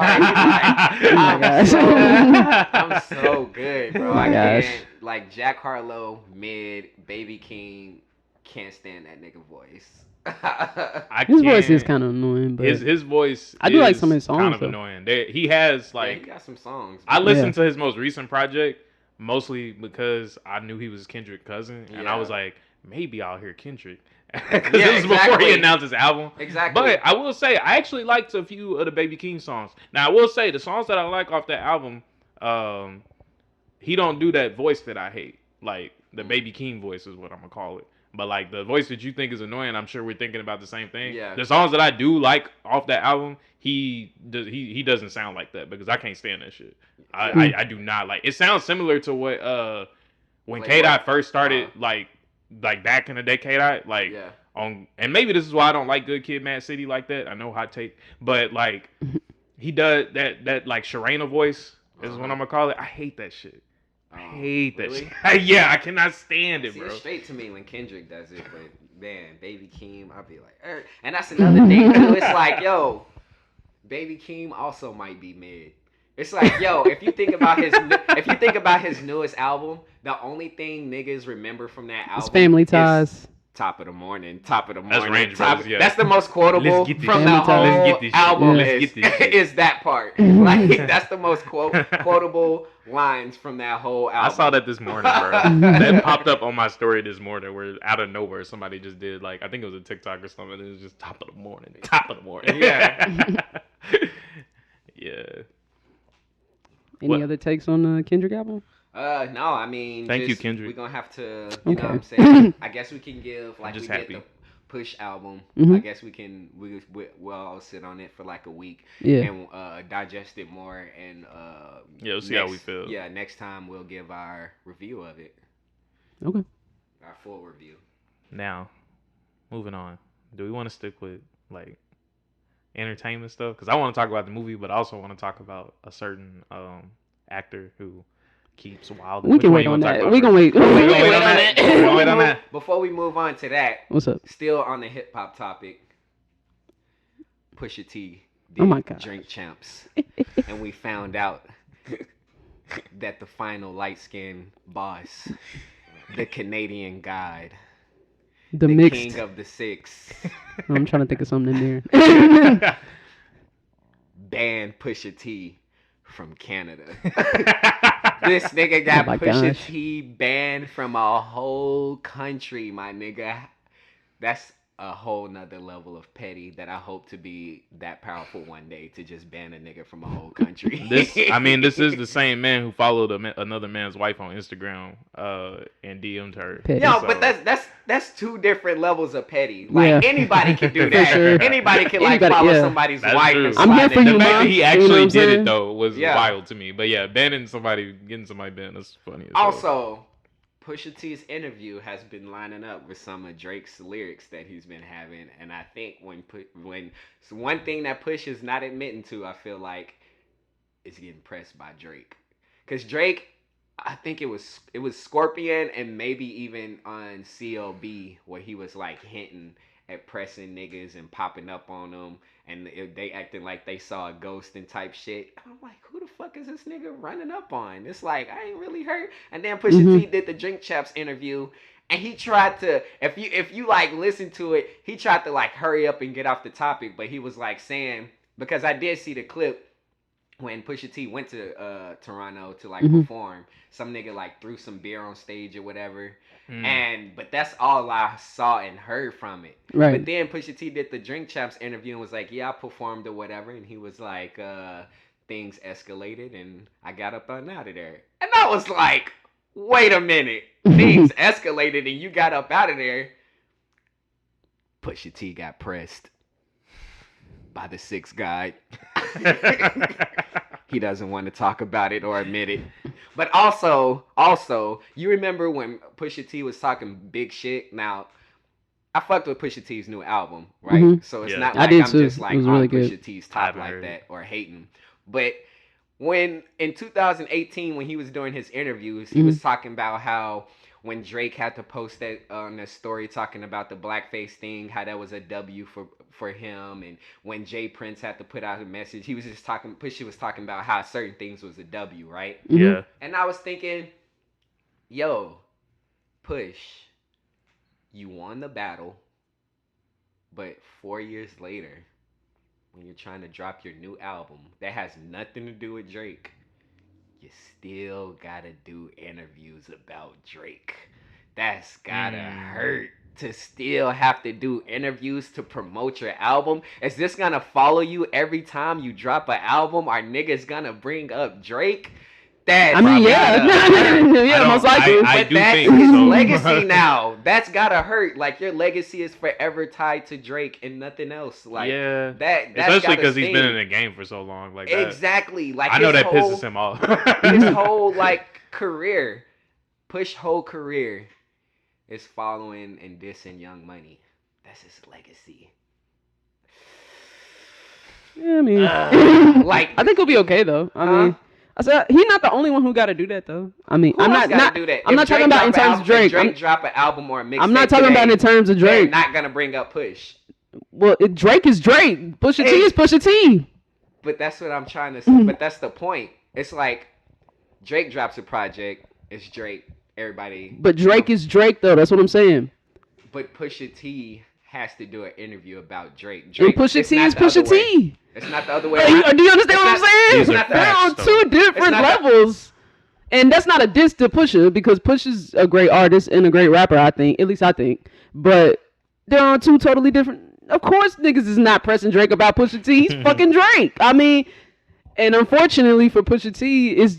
I'm so good, bro. I can't. Like, Jack Harlow, mid, Baby Keem, can't stand that nigga voice. His voice is kind of annoying, but his voice. I do like some of his songs. Kind of annoying. He has he got some songs. I listened to his most recent project mostly because I knew he was Kendrick's cousin, and I was like, maybe I'll hear Kendrick. Because it was before he announced his album. Exactly. But I will say, I actually liked a few of the Baby Keem songs. Now, I will say, the songs that I like off that album, he don't do that voice that I hate. Like, the Baby Keem voice is what I'm going to call it. But, like, the voice that you think is annoying, I'm sure we're thinking about the same thing. Yeah. The songs that I do like off that album, he doesn't sound like that because I can't stand that shit. I do not like. It sounds similar to what, when K-Dot first started, like back in the day, K-Dot, like, and maybe this is why I don't like Good Kid, Mad City like that. I know, hot take, but like, he does that like Sharena voice is what I'm gonna call it. I hate that shit. I hate that shit. Yeah, I cannot stand it, bro. It's straight to me when Kendrick does it, but man, Baby Keem, I'll be like, and that's another thing too. It's like, yo, Baby Keem also might be mid. It's like, yo, if you think about his newest album, the only thing niggas remember from that album it's Family Ties. Top of the morning. That's Range Brothers, yeah. That's the most quotable from the whole album is that part. Like, that's the most quotable lines from that whole album. I saw that this morning, bro. That popped up on my story this morning where out of nowhere somebody just did, like, I think it was a TikTok or something. It was just top of the morning. Yeah. Yeah. Any other takes on the Kendrick album? No, I mean, thank you, Kendrick. We're gonna have to, you know what I'm saying? I guess we can give, like, we did the Push album. Mm-hmm. I guess we'll all sit on it for like a week and digest it more, and we'll see how we feel. Yeah, next time we'll give our review of it. Okay. Our full review. Now, moving on. Do we want to stick with like entertainment stuff? Because I want to talk about the movie, but I also want to talk about a certain actor who keeps wild. We can wait on that. We can wait. We can wait on that. Before we move on to that, what's up? Still on the hip hop topic. Pusha T did Drink Champs, and we found out that the final light skinned boss, the Canadian God, the king of the six. I'm trying to think of something in there. Banned Pusha T from Canada. This nigga got Pusha T banned from a whole country, my nigga. That's a whole nother level of petty that I hope to be that powerful one day to just ban a nigga from a whole country. This is the same man who followed another man's wife on Instagram and DM'd her. Petty. No, but that's two different levels of petty. Like, anybody can do that. Sure. Anybody can follow somebody's wife. True. And I'm here for you, the fact that he actually did it though was wild to me. But yeah, getting somebody banned is funny. Also, Pusha T's interview has been lining up with some of Drake's lyrics that he's been having, and I think when one thing that Push is not admitting to, I feel like, is getting pressed by Drake, because Drake I think it was Scorpion and maybe even on CLB where he was like hinting at pressing niggas and popping up on them and they acting like they saw a ghost and type shit. I'm like, who the fuck is this nigga running up on? It's like I ain't really hurt. And then Pusha T did the Drink Champs interview. And he tried to, if you like listen to it, he tried to like hurry up and get off the topic, but he was like saying, because I did see the clip when Pusha T went to Toronto to like perform, some nigga like threw some beer on stage or whatever. But that's all I saw and heard from it. Right. But then Pusha T did the Drink Champs interview and was like, yeah, I performed or whatever. And he was like, things escalated and I got up and out of there. And I was like, wait a minute. Things escalated and you got up out of there. Pusha T got pressed by the 6 guy. He doesn't want to talk about it or admit it. But also, you remember when Pusha T was talking big shit? Now, I fucked with Pusha T's new album, right? So it's not like I'm just like on really Pusha T's top like that or hating. But when in 2018, when he was doing his interviews, he was talking about how when Drake had to post that on the story talking about the blackface thing, how that was a W for him, and when Jay Prince had to put out a message, he was just talking. Pusha was talking about how certain things was a W, right? Yeah. And I was thinking, yo, Push, you won the battle, but 4 years later, when you're trying to drop your new album that has nothing to do with Drake, you still gotta do interviews about Drake. That's gotta hurt to still have to do interviews to promote your album. Is this gonna follow you every time you drop an album? Are niggas gonna bring up Drake? I mean, yeah, most likely. But that's his legacy now. That's gotta hurt. Like your legacy is forever tied to Drake and nothing else. Like that's especially because he's been in the game for so long. Like exactly. Like I know that pisses him off. His whole like career, Push whole career, is following and dissing Young Money. That's his legacy. Yeah, I mean, like I think he'll be okay though. I mean. I said he's not the only one who got to do that though. I mean, I'm not do that? I'm not talking about in terms of Drake. Drake drop an album or a mixtape. I'm not talking about in terms of Drake. They're not gonna bring up Push. Well, Drake is Drake. Pusha T is Pusha T. But that's what I'm trying to say. But that's the point. It's like Drake drops a project. It's Drake. Everybody. But Drake is Drake though. That's what I'm saying. But Pusha T has to do an interview about Drake. And Pusha T is Pusha T. It's not the other way. Do you understand what I'm saying? They're on two different levels. And that's not a diss to Pusha because Pusha's a great artist and a great rapper, I think. At least I think. But they're on two totally different. Of course, niggas is not pressing Drake about Pusha T. He's fucking Drake. I mean, and unfortunately for Pusha T, is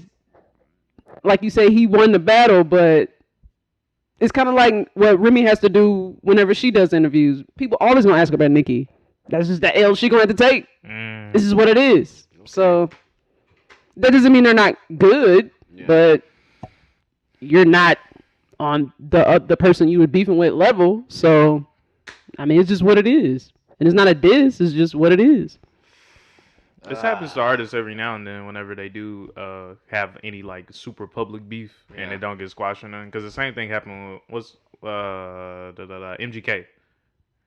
like you say, he won the battle, but it's kind of like what Remy has to do whenever she does interviews. People always gonna ask about Nicki. That's just the L she gonna have to take. This is what it is. So that doesn't mean they're not good, but you're not on the person you were beefing with level. So I mean, it's just what it is, and it's not a diss. It's just what it is. This happens to artists every now and then whenever they do have any like super public beef and they don't get squashed or nothing. Because the same thing happened with MGK,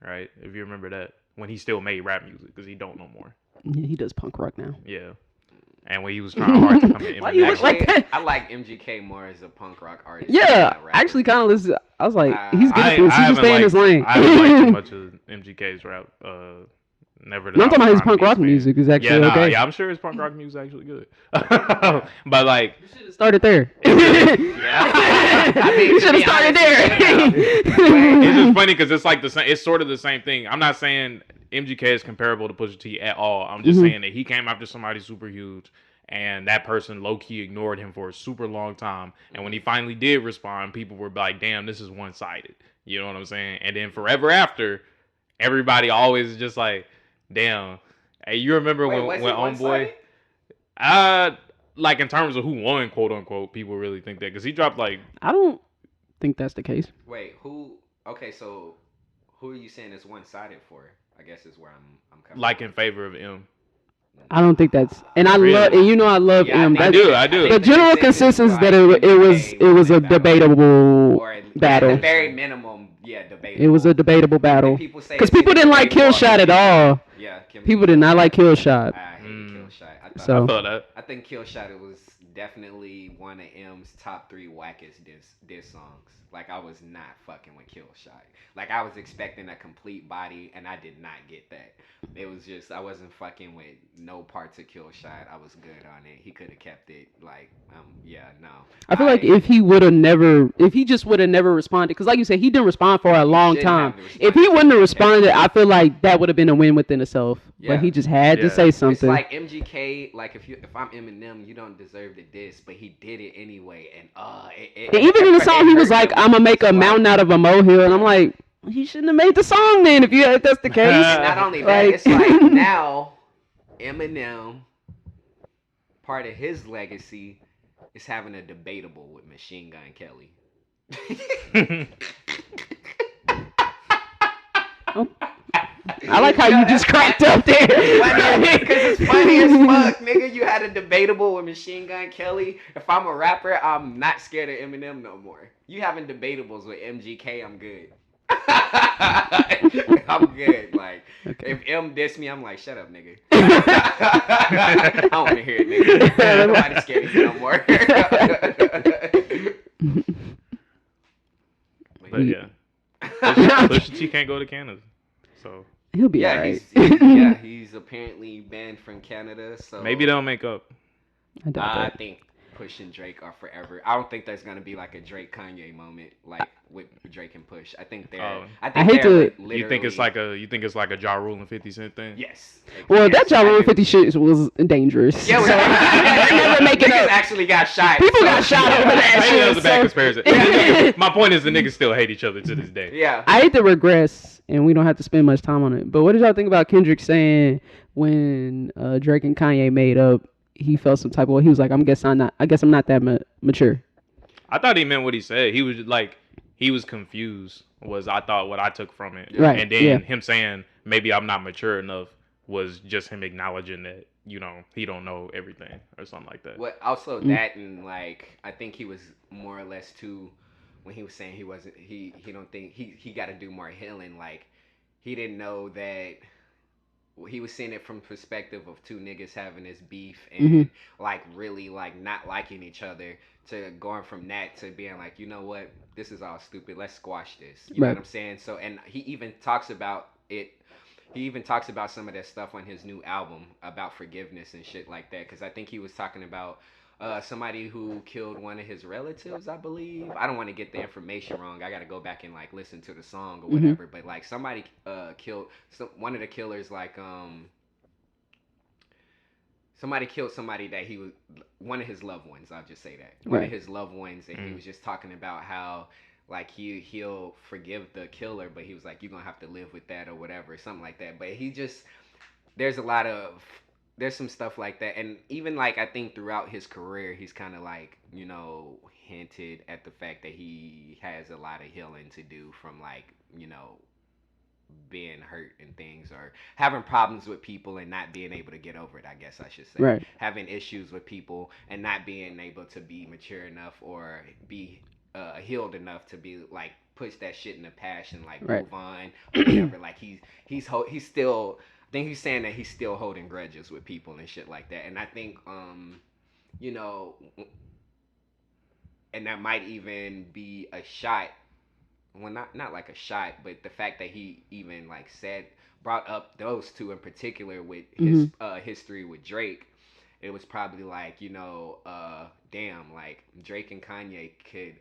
right? If you remember that, when he still made rap music because he don't no more. Yeah, he does punk rock now. Yeah. And when he was trying hard to come in, I like MGK more as a punk rock artist. Yeah, I actually kind of listen. I was like, he's good at this. He just stay in his lane. I haven't liked too much of MGK's rap. Never. I'm talking about his punk rock music is actually okay. Yeah, I'm sure his punk rock music is actually good. But like, you should have started there. I mean, you should have started there. It's just funny because it's like the same. It's sort of the same thing. I'm not saying MGK is comparable to Pusha T at all. I'm just saying that he came after somebody super huge, and that person low key ignored him for a super long time. And when he finally did respond, people were like, "Damn, this is one sided." You know what I'm saying? And then forever after, everybody always just like, "Damn." Hey, you remember when Homeboy? Like in terms of who won, quote unquote, people really think that because he dropped like. I don't think that's the case. Wait, who? Okay, so who are you saying is one sided for? I guess is where I'm coming. Like in favor of M. I don't think that's, and I Really? love, and you know I love Yeah, M. I do. I do. The general consensus that it was a debatable or at battle. the very minimum, yeah, debatable. It was a debatable battle People say because it's people either didn't like debatable or Killshot at all. Yeah, People did not like Killshot. I hate Killshot. So I felt that. I think Killshot it was definitely one of M's top 3 wackest diss songs. Like I was not fucking with Killshot. Like I was expecting a complete body, and I did not get that. It was just I wasn't fucking with no parts of Killshot. I was good on it. He could have kept it. Like yeah, no. I feel like if he would have never, if he just would have never responded, because like you said, he didn't respond for a long time. If he wouldn't have responded, I feel like that would have been a win within itself. Yeah. But he just had to say It's something. like MGK. Like if I'm Eminem, you don't deserve the diss, but he did it anyway. And And even in the song, he was like, "I'm gonna make a mountain out of a molehill," and I'm like, "You shouldn't have made the song then if that's the case." Not only that, it's like now Eminem, part of his legacy is having a debatable with Machine Gun Kelly. Oh. I like how you just cracked up there. Because it's funny as fuck, nigga. You had a debatable with Machine Gun Kelly. If I'm a rapper, I'm not scared of Eminem no more. You having debatables with MGK, I'm good. I'm good. Like, if M diss me, I'm like, shut up, nigga. I don't want to hear it, nigga. Nobody's scared of you no more. But yeah, Pusha T can't go to Canada, so he'll be alright. He's apparently banned from Canada. So maybe they'll make up. I think Push and Drake are forever. I don't think there's gonna be like a Drake Kanye moment like with Drake and Push. I think they're. I hate to. You think it's like a Ja Rule and 50 Cent thing? Yes. Well, that Ja Rule and 50 shit was dangerous. Yeah, never making niggas up. actually got shot. People got shot over that Maybe shit. that was a bad comparison. My point is the niggas still hate each other to this day. Yeah. I hate to regress, and we don't have to spend much time on it. But what did y'all think about Kendrick saying when Drake and Kanye made up? He felt some type of way. He was like, I guess I'm not that mature. I thought he meant what he said. He was like, he was confused. Was I thought what I took from it, right? And then him saying maybe I'm not mature enough was just him acknowledging that he don't know everything or something like that. What also that and like I think he was more or less too when he was saying he wasn't he don't think he got to do more healing. Like he didn't know that. He was seeing it from perspective of two niggas having this beef and like really like not liking each other to going from that to being like, you know what, this is all stupid. Let's squash this. You know what I'm saying? So and he even talks about it. He even talks about some of that stuff on his new album about forgiveness and shit like that. Because I think he was talking about somebody who killed one of his relatives, I believe. I don't want to get the information wrong. I got to go back and like listen to the song or whatever. But like somebody killed one of the killers. Like somebody killed somebody that he was one of his loved ones. I'll just say that one of his loved ones, and he was just talking about how like he'll forgive the killer, but he was like, you're gonna have to live with that or whatever, something like that. But he just there's some stuff like that, and even like I think throughout his career he's kind of like hinted at the fact that he has a lot of healing to do from like being hurt and things or having problems with people and not being able to get over it, I guess I should say. Having issues with people and not being able to be mature enough or be healed enough to be like push that shit in the past and like move on or whatever. Like he's still, I think he's saying that he's still holding grudges with people and shit like that. And I think and that might even be a shot. Well, not like a shot, but the fact that he even like brought up those two in particular with his history with Drake, it was probably like damn, like Drake and Kanye could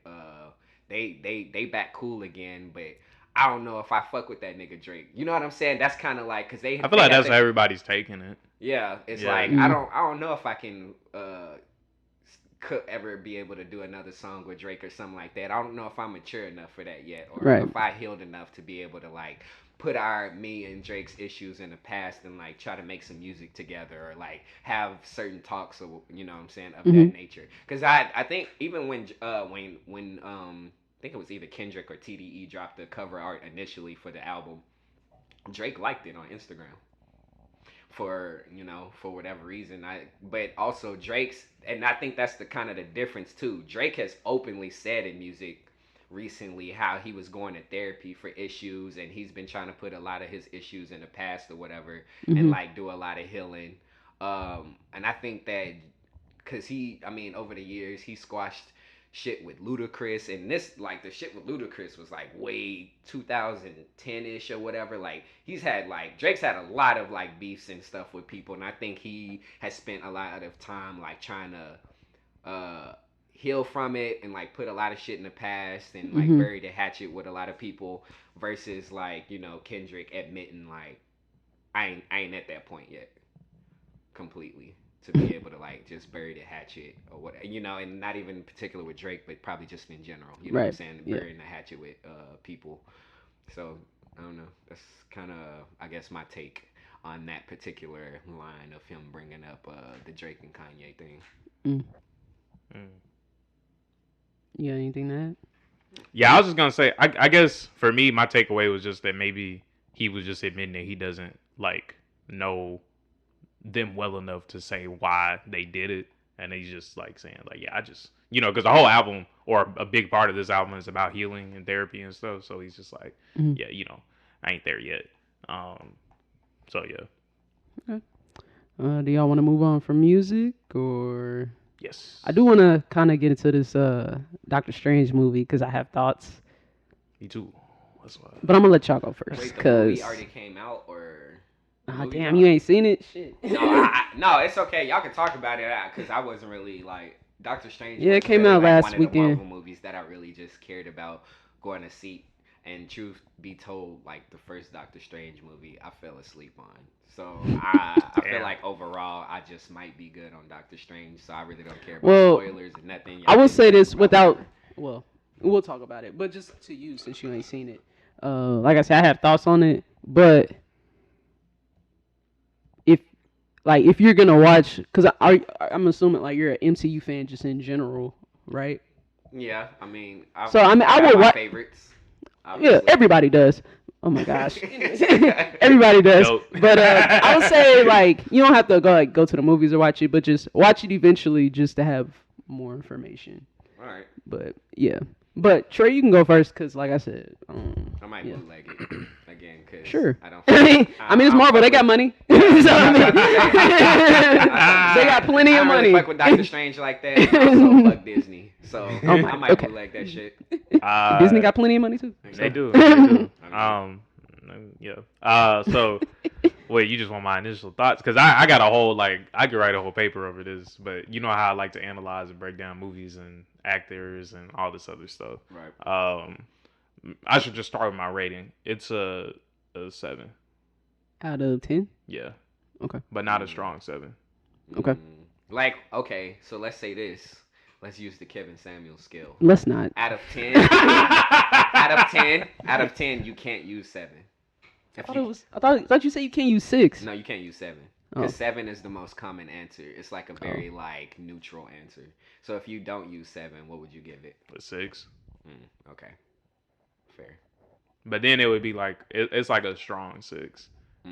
they back cool again, but I don't know if I fuck with that nigga Drake. You know what I'm saying? That's kind of like because I feel like that's how everybody's taking it. Yeah, it's like I don't know if I can could ever be able to do another song with Drake or something like that. I don't know if I'm mature enough for that yet, or if I healed enough to be able to like put me and Drake's issues in the past and like try to make some music together or like have certain talks of what I'm saying of that nature. Because I think even when I think it was either Kendrick or TDE dropped the cover art initially for the album, Drake liked it on Instagram. for for whatever reason. But also Drake's, and I think that's the kind of the difference too. Drake has openly said in music recently how he was going to therapy for issues, and he's been trying to put a lot of his issues in the past or whatever, and like do a lot of healing. And I think that because I mean, over the years he squashed shit with Ludacris, and this like the shit with Ludacris was like way 2010ish or whatever. Like Drake's had a lot of like beefs and stuff with people, and I think he has spent a lot of time like trying to heal from it and like put a lot of shit in the past and like bury the hatchet with a lot of people versus like Kendrick admitting like I ain't at that point yet completely to be able to like just bury the hatchet or what, and not even in particular with Drake, but probably just in general, you know what I'm saying, burying the hatchet with people. So I don't know, that's kind of I guess my take on that particular line of him bringing up the Drake and Kanye thing. You got anything to add? Yeah, I was just gonna say, I guess for me, my takeaway was just that maybe he was just admitting that he doesn't like know them well enough to say why they did it, and he's just like saying like, yeah, I just because the whole album or a big part of this album is about healing and therapy and stuff. So he's just like, yeah, I ain't there yet. So yeah. Okay. Do y'all want to move on from music or? Yes. I do want to kind of get into this Doctor Strange movie because I have thoughts. Me too. But I'm gonna let y'all go first. Wait, the movie already came out or? Oh damn, you ain't seen it? Shit. No, it's okay. Y'all can talk about it because I wasn't really like Doctor Strange. Yeah, it came really, out like, last one weekend. Of the Marvel movies that I really just cared about going to see. And truth be told, like the first Doctor Strange movie, I fell asleep on. So I feel like overall, I just might be good on Doctor Strange. So I really don't care about spoilers and nothing. I will say this without. Well, we'll talk about it, but just to you since you ain't seen it. Like I said, I have thoughts on it, but if you're gonna watch, because I'm assuming like you're an MCU fan just in general, right? Yeah, I mean, I would watch favorites. Obviously. Yeah, everybody does. Oh my gosh, everybody does. Nope. But I would say like you don't have to go to the movies or watch it, but just watch it eventually just to have more information. All right. But yeah. But Trey, you can go first because, like I said, I might bootleg it again. Cause sure. I don't. I mean, it's Marvel. They got money. So, I mean, they got plenty of money. I don't really fuck with Doctor Strange like that. Also, fuck Disney. So I might bootleg that shit. Disney got plenty of money too. They do. They do. Yeah. So, wait, you just want my initial thoughts? Because I got a whole I could write a whole paper over this, but you know how I like to analyze and break down movies and actors and all this other stuff. Right. I should just start with my rating. It's a 7 out of 10. Yeah. Okay. But not a strong 7. Okay. Okay, so let's say this. Let's use the Kevin Samuels scale. Let's not. Out of 10. out of 10, you can't use 7. I thought you said you can't use 6. No, you can't use 7. Because 7 is the most common answer. It's like a very neutral answer. So if you don't use 7, what would you give it? A 6. Okay. Fair. But then it would be like it's like a strong 6.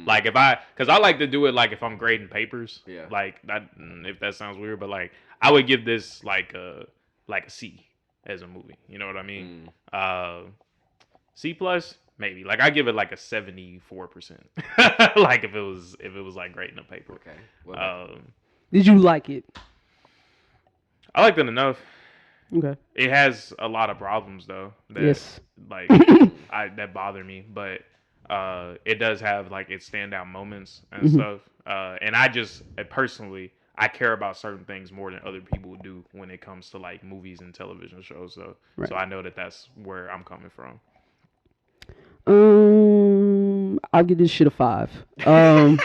Like because I like to do it like if I'm grading papers. Yeah. Like that, if that sounds weird, but like I would give this like a C as a movie. You know what I mean? C plus maybe. Like I give it like a 74%. Like if it was like grading a paper. Okay. Did you like it? I liked it enough. Okay. It has a lot of problems though. Yes. Like that bother me, but it does have like its standout moments and stuff. And I just personally, I care about certain things more than other people do when it comes to like movies and television shows. So, so I know that's where I'm coming from. I'll give this shit a 5. God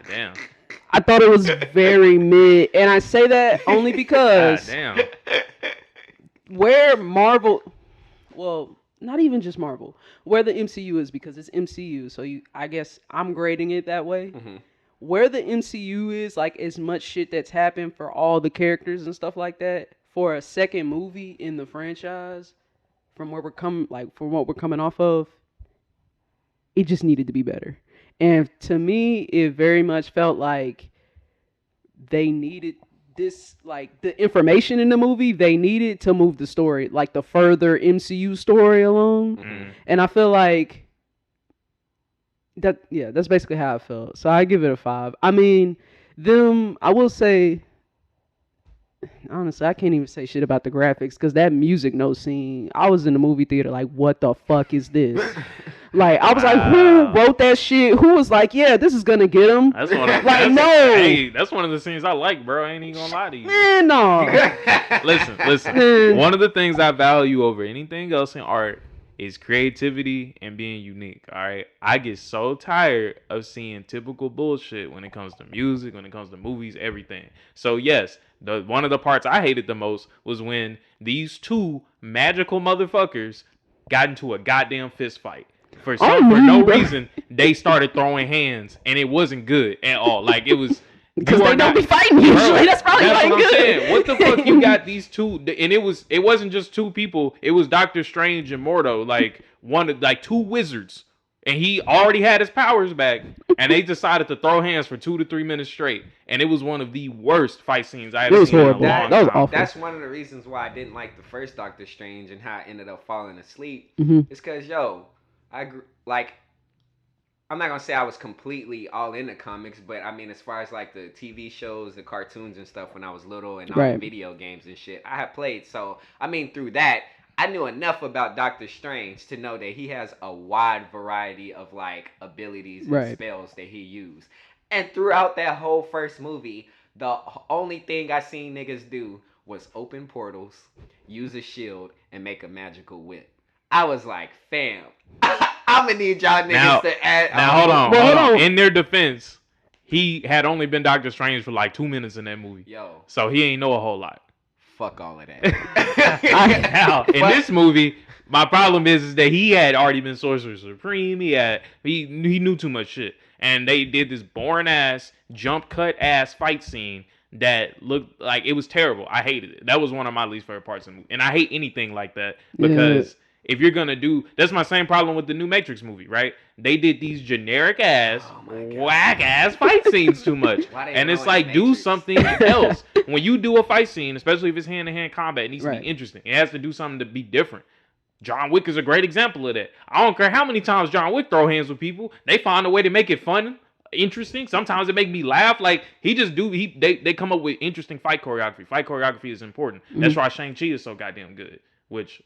damn. I thought it was very mid, and I say that only because God damn. Where Marvel, well, not even just Marvel, where the MCU is, because it's MCU, so I guess I'm grading it that way. Where the MCU is, like as much shit that's happened for all the characters and stuff like that, for a second movie in the franchise, from what we're coming off of, it just needed to be better. And to me, it very much felt like they needed this, like the information in the movie, they needed to move the story, like the further MCU story along. And I feel like that's basically how I felt. So I give it a 5. I mean, I will say, honestly, I can't even say shit about the graphics because that music note scene, I was in the movie theater like, what the fuck is this? Like, I was like, who wrote that shit? Who was like, yeah, this is gonna get him? That's one of no. That's one of the scenes I like, bro. I ain't even gonna lie to you. Man, no. Listen. Man. One of the things I value over anything else in art is creativity and being unique. All right, I get so tired of seeing typical bullshit when it comes to music, when it comes to movies, everything. So yes, one of the parts I hated the most was when these two magical motherfuckers got into a goddamn fist fight. For no reason, they started throwing hands, and it wasn't good at all. Like, it was... Because they don't be fighting usually. That's probably what good. I'm saying. What the fuck you got these two... And it wasn't just two people. It was Doctor Strange and Mordo. Like, two wizards. And he already had his powers back. And they decided to throw hands for 2 to 3 minutes straight. And it was one of the worst fight scenes I ever seen in a long time. That was awful. That's one of the reasons why I didn't like the first Doctor Strange and how I ended up falling asleep. It's because, I'm not gonna say I was completely all into comics, but I mean, as far as like the TV shows, the cartoons and stuff when I was little, and all the video games and shit, I had played. So I mean, through that, I knew enough about Doctor Strange to know that he has a wide variety of like abilities and spells that he used. And throughout that whole first movie, the only thing I seen niggas do was open portals, use a shield, and make a magical whip. I was like, fam, I'm gonna need y'all niggas to add. Now, hold on. In their defense, he had only been Doctor Strange for like 2 minutes in that movie. Yo. So he ain't know a whole lot. Fuck all of that. Now, in this movie, my problem is that he had already been Sorcerer Supreme. He knew too much shit. And they did this boring ass, jump cut ass fight scene that looked like it was terrible. I hated it. That was one of my least favorite parts of the movie. And I hate anything like that because if you're gonna that's my same problem with the new Matrix movie, right? They did these generic ass, whack ass fight scenes too much. And it's like, do something else. When you do a fight scene, especially if it's hand-to-hand combat, it needs to be interesting. It has to do something to be different. John Wick is a great example of that. I don't care how many times John Wick throw hands with people. They find a way to make it fun, interesting. Sometimes it make me laugh. Like, they come up with interesting fight choreography. Fight choreography is important. That's why Shang-Chi is so goddamn good. Which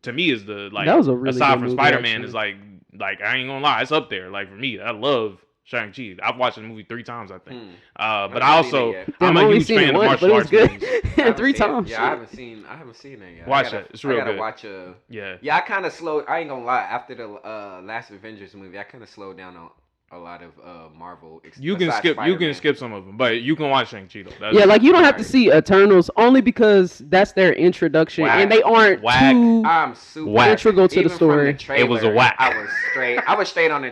to me is the like, that was a really aside from Spider-Man, is like I ain't gonna lie, it's up there. Like, for me, I love Shang-Chi. I've watched the movie 3 times, I think. But I also, I'm a huge fan of martial arts movies. 3 times. Yeah, I haven't seen that yet. Watch it. It's real good. I gotta watch Yeah, I kind of slowed. I ain't gonna lie. After the last Avengers movie, I kind of slowed down on a lot of Marvel. You can skip some of them, but you can watch Shang-Chi though. That's like you don't have to see Eternals only because that's their introduction, and they aren't too integral to the story. Trailer, it was a whack. I was straight on the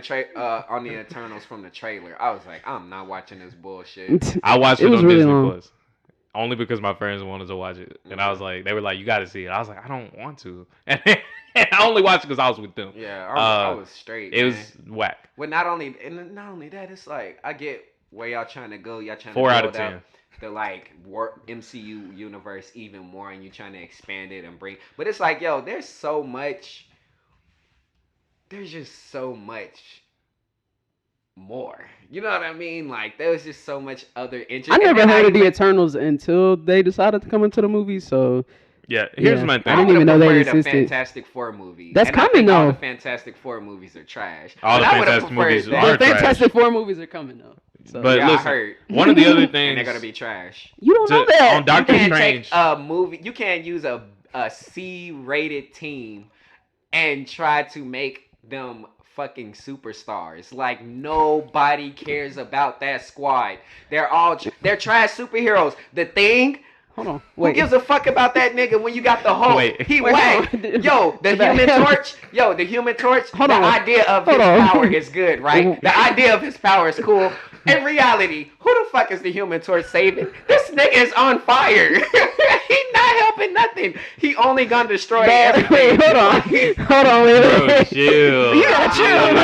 Eternals from the trailer. I was like, I'm not watching this bullshit. I watched it on really Disney Plus. Only because my friends wanted to watch it. And I was like, they were like, you got to see it. I was like, I don't want to. And I only watched it because I was with them. Yeah, I was straight. It was whack. But not only that, it's like, I get where y'all trying to go. Y'all trying 4 to out of 10. The like MCU universe even more, and you trying to expand it and bring. But it's like, yo, there's just so much more. You know what I mean? Like, there was just so much other interest. I never heard of the Eternals until they decided to come into the movie, so... Yeah, here's my thing. I didn't even know they existed. The Fantastic Four movie. That's coming, though. All the Fantastic Four movies are trash. All the Fantastic movies are trash. The Fantastic Four movies are coming, though. So. But listen, I heard. One of the other things... and they're going to be trash. You don't know that. On Doctor Strange. You can't use a C-rated team and try to make them fucking superstars. Like, nobody cares about that squad. They're trash superheroes. The Thing... Hold on. Wait. Who gives a fuck about that nigga when you got the Hulk? He whack. Yo, the Human Torch. Hold the on. idea of his power is good, right? The idea of his power is cool. In reality, who the fuck is the Human Torch saving? This nigga is on fire. He not helping nothing. He only gonna destroy everything. Wait, hold on. Bro, chill. You gotta chill.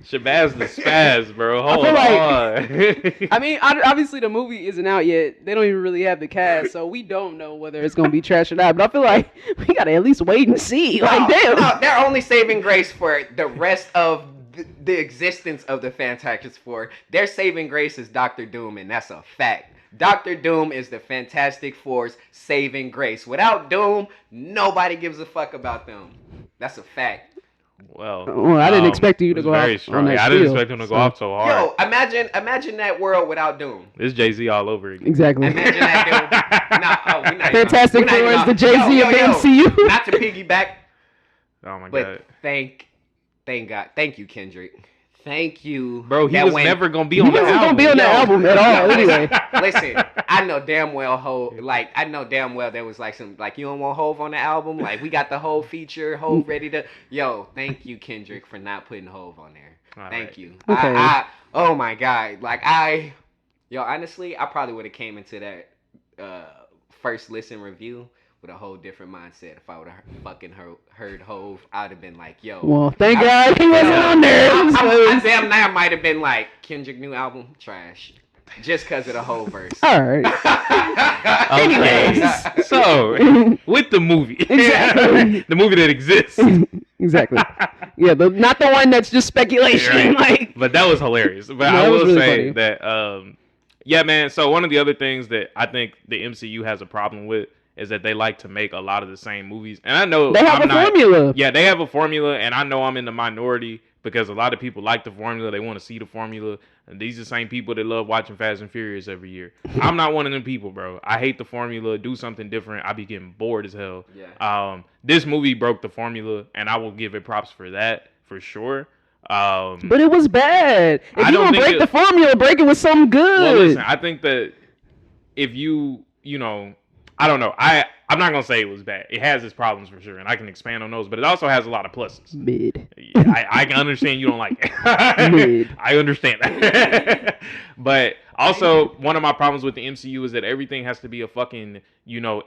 Shabazz the Spazz, bro. Hold feel on. I mean, obviously the movie isn't out yet. They don't even really have the cast, so we don't know whether it's gonna be trash or not. But I feel like we gotta at least wait and see. Like, damn. No, they're only saving grace for the rest of the existence of the Fantastic Four. Their saving grace is Doctor Doom, and that's a fact. Doctor Doom is the Fantastic Four's saving grace. Without Doom, nobody gives a fuck about them. That's a fact. Well, I didn't expect you to go very off strong. on that I didn't spiel, expect him to go off so hard. Yo, imagine that world without Doom. It's Jay-Z all over again. Exactly. Imagine that Doom. We're not Fantastic Four is the Jay-Z of the MCU. Not to piggyback, Oh my but god. thank God. Thank you, Kendrick. Thank you. Bro, he was never gonna be He on the wasn't album. gonna be on the album at all. Anyway. Listen, I know damn well there was like some like you don't want Hove on the album. Like we got the whole feature, Hove ready to. Yo, thank you, Kendrick, for not putting Hove on there. Thank you. Okay. Oh my god, honestly, I probably would have came into that first listen review with a whole different mindset. If I would have fucking heard Hove, I would have been like, yo. Well, thank God he wasn't on there. I damn now might have been like, Kendrick new album, trash. Just because of the whole verse. All right. Okay. So, with the movie. Exactly. The movie that exists. Exactly. Yeah, not the one that's just speculation. Right. Like, But that was hilarious. But No, I that was will really say funny. that, yeah, man. So one of the other things that I think the MCU has a problem with is that they like to make a lot of the same movies. And I know they have a formula. Yeah, they have a formula, and I know I'm in the minority because a lot of people like the formula. They want to see the formula. And these are the same people that love watching Fast and Furious every year. I'm not one of them people, bro. I hate the formula. Do something different. I be getting bored as hell. Yeah. This movie broke the formula, and I will give it props for that, for sure. But it was bad. If I you don't gonna think break the formula, break it with something good. Well, listen, I think that if you know, I don't know. I'm not gonna say it was bad. It has its problems for sure, and I can expand on those. But it also has a lot of pluses. Mid. I can understand you don't like it. Mid. I understand that. But also, one of my problems with the MCU is that everything has to be a fucking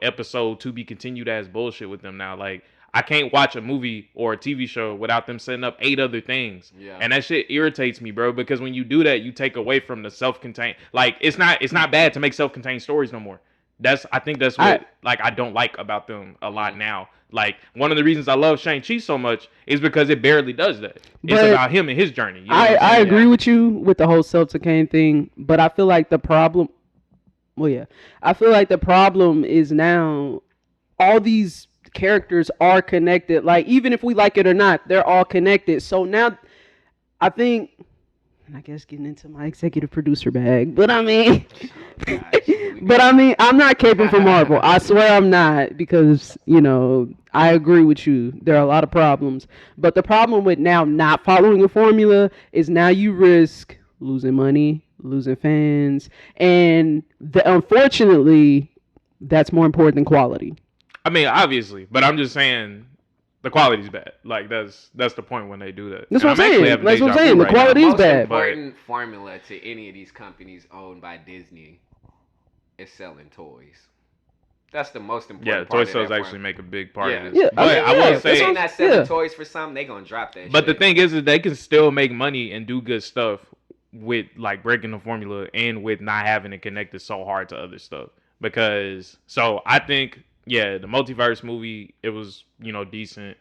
episode to be continued as bullshit with them now. Like, I can't watch a movie or a TV show without them setting up 8 other things. Yeah. And that shit irritates me, bro, because when you do that, you take away from the self-contained. Like, it's not bad to make self-contained stories no more. I think that's what I don't like about them a lot now. Like, one of the reasons I love Shang-Chi so much is because it barely does that. It's about him and his journey. You know I agree with you with the whole self-contained thing, but I feel like the problem is now all these characters are connected. Like, even if we like it or not, they're all connected. So now I think, I guess getting into my executive producer bag, but I mean, I'm not caping for Marvel. I swear I'm not, because, I agree with you. There are a lot of problems. But the problem with now not following a formula is now you risk losing money, losing fans, and unfortunately, that's more important than quality. I mean, obviously, but I'm just saying the quality's bad. Like, that's the point when they do that. That's what I'm saying. That's what I'm saying. The quality is bad. The most important formula to any of these companies owned by Disney is selling toys. That's the most important part. Toy sales actually make a big part of this. Yeah, but I will say, if they're not selling toys for something, they gonna drop that. But shit. the thing is they can still make money and do good stuff with, like, breaking the formula and with not having it connected so hard to other stuff. Because, so I think, the multiverse movie, it was, decent.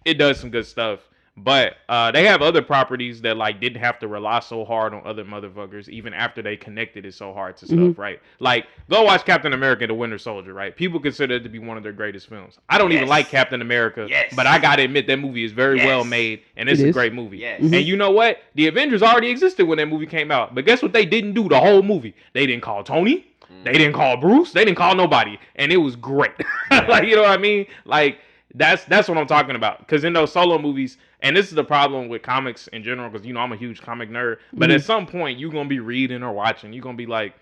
It does some good stuff. But they have other properties that, like, didn't have to rely so hard on other motherfuckers, even after they connected it so hard to stuff, right? Like, go watch Captain America: The Winter Soldier, right? People consider it to be one of their greatest films. I don't even like Captain America, but I gotta admit that movie is very well made, and it's a great movie. Yes. And you know what? The Avengers already existed when that movie came out. But guess what they didn't do the whole movie? They didn't call Tony. They didn't call Bruce. They didn't call nobody. And it was great. Like, you know what I mean? Like, that's what I'm talking about. Because in those solo movies, and this is the problem with comics in general, because, I'm a huge comic nerd. But at some point, you're going to be reading or watching. You're going to be like,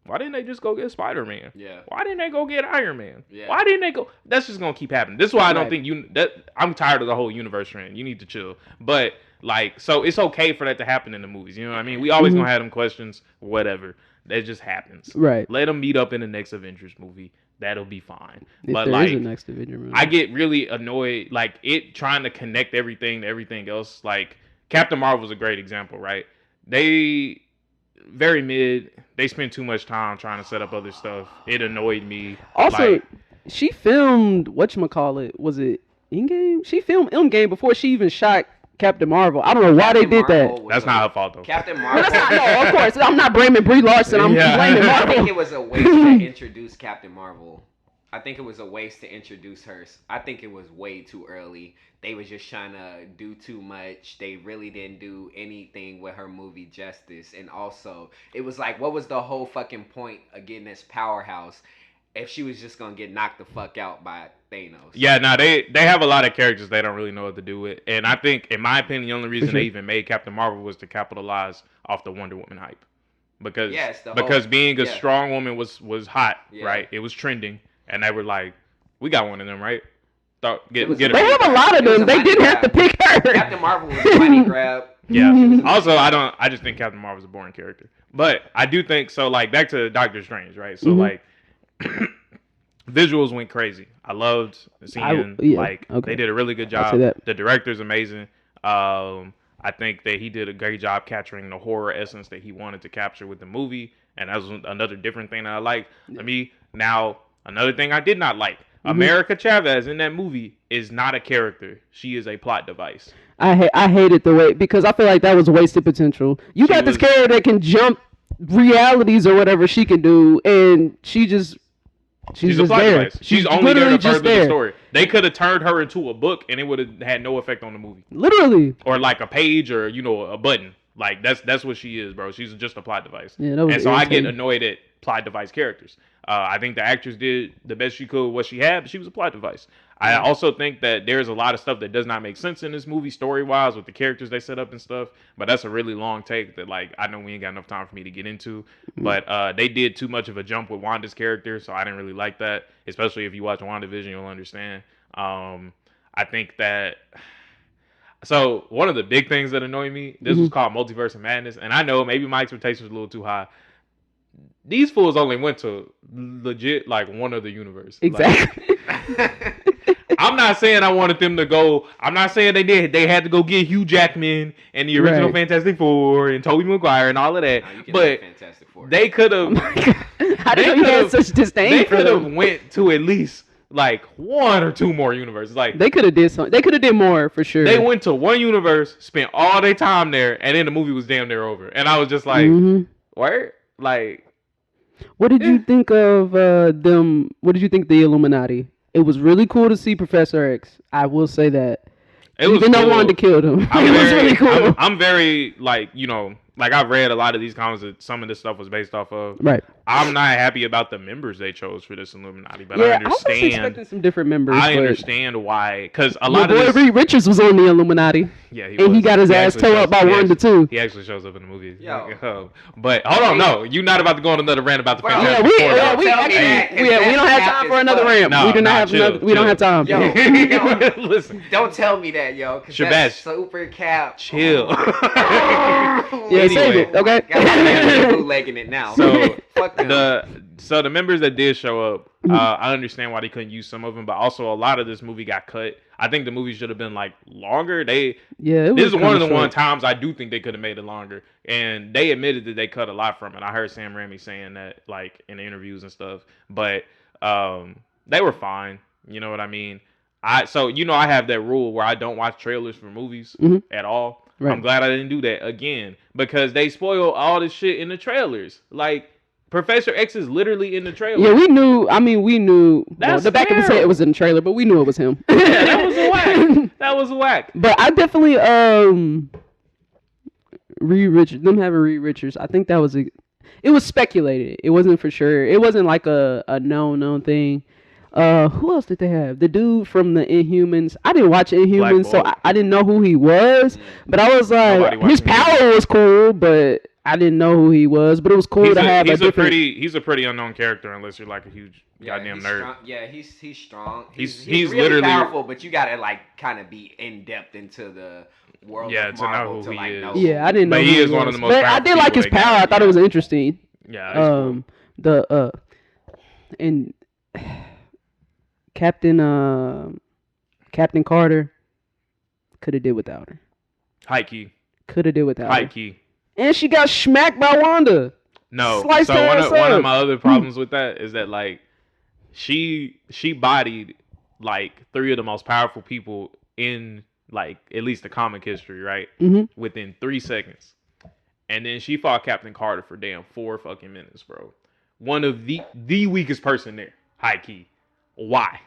why didn't they just go get Spider-Man? Yeah. Why didn't they go get Iron Man? Yeah. Why didn't they go? That's just going to keep happening. This is why I don't think I'm tired of the whole universe trend. You need to chill. But, like, so it's okay for that to happen in the movies. You know what I mean? We always going to have them questions, whatever. That just happens. Right. Let them meet up in the next Avengers movie. that'll be fine. If but there like, is a next Avenger movie. I get really annoyed, like it trying to connect everything to everything else. Like Captain Marvel is a great example, right? They very mid. They spend too much time trying to set up other stuff. It annoyed me. Also, like, she filmed whatchamacallit. Was it Endgame? She filmed Endgame before she even shot Captain Marvel. I don't know why Captain they did Marvel that. that's not her fault though. Captain Well, Marvel. that's not, no, of course. I'm not blaming Brie Larson. I'm Yeah. blaming I think Marvel. it was a waste to introduce Captain Marvel. I think it was a waste to introduce her. I think it was way too early. They was just trying to do too much. They really didn't do anything with her movie justice. And also, it was like, what was the whole fucking point of getting this powerhouse if she was just gonna get knocked the fuck out by Thanos? Yeah, no, they have a lot of characters they don't really know what to do with. And I think, in my opinion, the only reason sure. they even made Captain Marvel was to capitalize off the Wonder Woman hype. Because Yes, being a yeah. strong woman was hot, Yeah. right? It was trending. And they were like, we got one of them, right? Get was- her. They have a lot of It was them. a They money didn't have to grab. pick her. Captain Marvel was a money grab. Yeah. Also, I just think Captain Marvel's a boring character. But I do think so. Like back to Doctor Strange, right? So like, visuals went crazy. I loved seeing they did a really good I'll say job. that. The director's amazing. I think that he did a great job capturing the horror essence that he wanted to capture with the movie, and that was another different thing that I liked. Another thing I did not like. America Chavez in that movie is not a character. She is a plot device. I hated the way, because I feel like that was wasted potential. You got this character that can jump realities or whatever she can do, and she's a just plot there. device. She's only there literally to further just there. the story. They could have turned her into a book, and it would have had no effect on the movie. Literally. Or like a page, or a button. Like that's what she is, bro. She's just a plot device. Yeah, that was and so I irritating. get annoyed at plot device characters. I think the actress did the best she could with what she had, but she was a plot device. I also think that there's a lot of stuff that does not make sense in this movie story-wise with the characters they set up and stuff, but that's a really long take that, like, I know we ain't got enough time for me to get into, but they did too much of a jump with Wanda's character, so I didn't really like that, especially if you watch WandaVision, you'll understand. I think that... So, one of the big things that annoyed me, this was called Multiverse of Madness, and I know maybe my expectations were a little too high. These fools only went to legit, like, one other universe. Exactly. Like, I'm not saying I wanted them to go. I'm not saying they did. They had to go get Hugh Jackman and the original Fantastic Four and Tobey Maguire and all of that. But Fantastic Four. they could have. How did you have such disdain They for could have them? went to at least like one or two more universes. Like They could have did something. They could have did more for sure. they went to one universe, spent all their time there, and then the movie was damn near over. And I was just like, where? Like, what did you think of them? What did you think of the Illuminati? It was really cool to see Professor X. I will say that. it was Even though cool. I wanted to kill them. It I'm was really cool. I'm very like like I've read a lot of these comics that some of this stuff was based off of. Right. I'm not happy about the members they chose for this Illuminati, but Yeah, I I was understand. expecting some different members. I but understand why, because a my lot boy of this. Reed Richards was on the Illuminati. Yeah, and he got his ass actually towed up by shows- he Wanda actually- too. He actually shows up in the movie. Yo. But hold on, no, you're not about to go on another rant about the Bro, Fantastic Yeah, Four. we Don't tell me that, actually 'cause we don't have that's time for cap another as rant. No, we do not nah, have chill, another. We don't have time. Yo. Listen, Don't tell me that, yo. Cause Shabazz. that's super cap. chill. Yeah, save Anyway. it. Okay. Got bootlegging it now. So Fuck them. the members that did show up, I understand why they couldn't use some of them, but also a lot of this movie got cut. I think the movie should have been like longer. This is one of the one times I do think they could have made it longer, and they admitted that they cut a lot from it. I heard Sam Raimi saying that like in the interviews and stuff, but they were fine. You know what I mean? I have that rule where I don't watch trailers for movies at all. Right. I'm glad I didn't do that again because they spoil all this shit in the trailers. Like Professor X is literally in the trailer. Yeah, we knew. I mean, we knew. That's the back of his head terrible. was in the trailer, but we knew it was him. Yeah, that was a whack. That was a whack. But I definitely Reed Richards. Them having Reed Richards. I think that was it was speculated. It wasn't for sure. It wasn't like a known thing. Who else did they have? The dude from the Inhumans. I didn't watch Inhumans, so I didn't know who he was. But I was like, his power was cool, but I didn't know who he was. But it was cool to have a different. He's a pretty unknown character unless you're like a huge goddamn nerd. Strong. Yeah, he's strong. He's really literally powerful, but you gotta like kind of be in depth into the world Yeah, of to know Marvel who he like is. know. Yeah, I didn't know. But who he is was. one of the most But I powerful did like people his they power. got. I thought it was interesting. Yeah. It's cool. The and Captain Carter could have did without her. High key. Could have did without High her. key. And she got smacked by Wanda. No. Sliced So her one ass of up. my other problems with that is that like she bodied like 3 of the most powerful people in like at least the comic history, right? Mm-hmm. Within 3 seconds. And then she fought Captain Carter for damn 4 fucking minutes, bro. One of the weakest person there. High key. Why?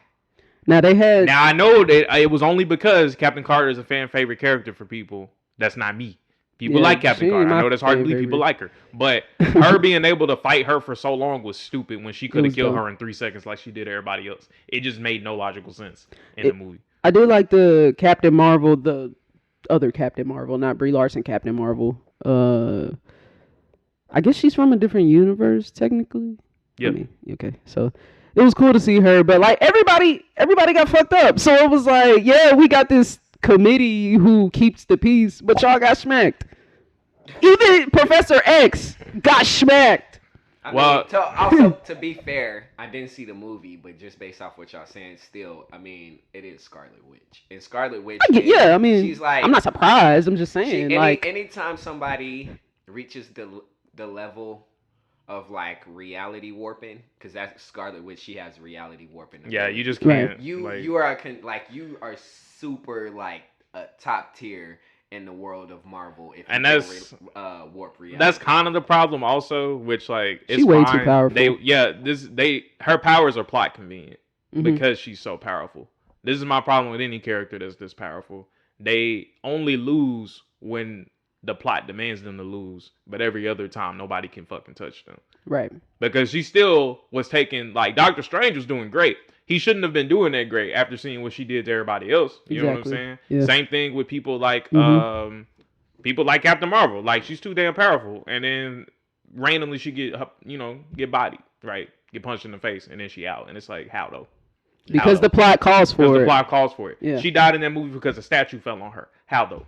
Now they had. Now I know that it was only because Captain Carter is a fan favorite character for people. That's not me. People like Captain Carter. I know that's hard to believe people like her. But her being able to fight her for so long was stupid when she could have killed her in 3 seconds like she did everybody else. It just made no logical sense in the movie. I do like the Captain Marvel, the other Captain Marvel, not Brie Larson Captain Marvel. I guess she's from a different universe, technically. Yeah. Okay. So it was cool to see her, but like everybody got fucked up. So it was like, yeah, we got this committee who keeps the peace, but y'all got smacked. Even Professor X got smacked. I mean, to be fair, I didn't see the movie, but just based off what y'all saying, still, I mean, it is Scarlet Witch. And Scarlet Witch, she's like, I'm not surprised. I'm just saying, anytime somebody reaches the level of like reality warping, because that's Scarlet Witch, she has reality warping. Yeah, you just can't. Right. You are super like a top tier in the world of Marvel, if and you that's warp reality. That's kind of the problem, also, which like it's she's way fine. too powerful. Her powers are plot convenient Mm-hmm. because she's so powerful. This is my problem with any character that's this powerful. They only lose when the plot demands them to lose, but every other time nobody can fucking touch them. Right. Because she still was taking, like, Doctor Strange was doing great. He shouldn't have been doing that great after seeing what she did to everybody else. You know what I'm saying? Yeah. Same thing with people like people like Captain Marvel. Like, she's too damn powerful, and then randomly she get bodied, right? Get punched in the face, and then she out. And it's like, how though? Because the plot calls for it. Because the plot calls for it. Yeah. She died in that movie because a statue fell on her. How though?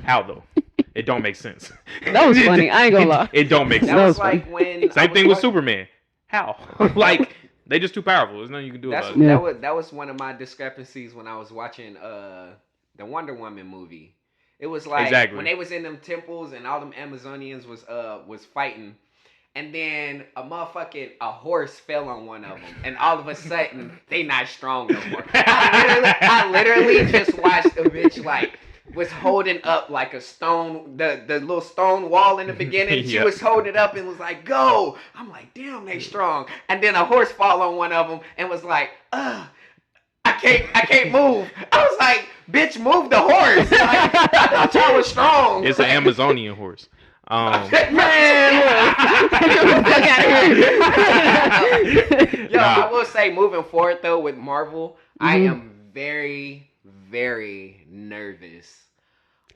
How though? It don't make sense. That was funny. I ain't gonna lie. It don't make sense. That was like when Same thing with Superman. How? Like, they just too powerful. There's nothing you can do about it. Yeah. That was one of my discrepancies when I was watching the Wonder Woman movie. It was like when they was in them temples and all them Amazonians was fighting, and then a horse fell on one of them, and all of a sudden they not strong no more. I literally just watched a bitch like was holding up like a stone, the little stone wall in the beginning. She was holding it up and was like, "Go!" I'm like, "Damn, they strong." And then a horse fall on one of them and was like, "I can't move." I was like, "Bitch, move the horse!" Like, I thought y'all was strong. It's an Amazonian horse. Man, get the fuck out of here. Yo, I will say, moving forward though with Marvel, I am very, very nervous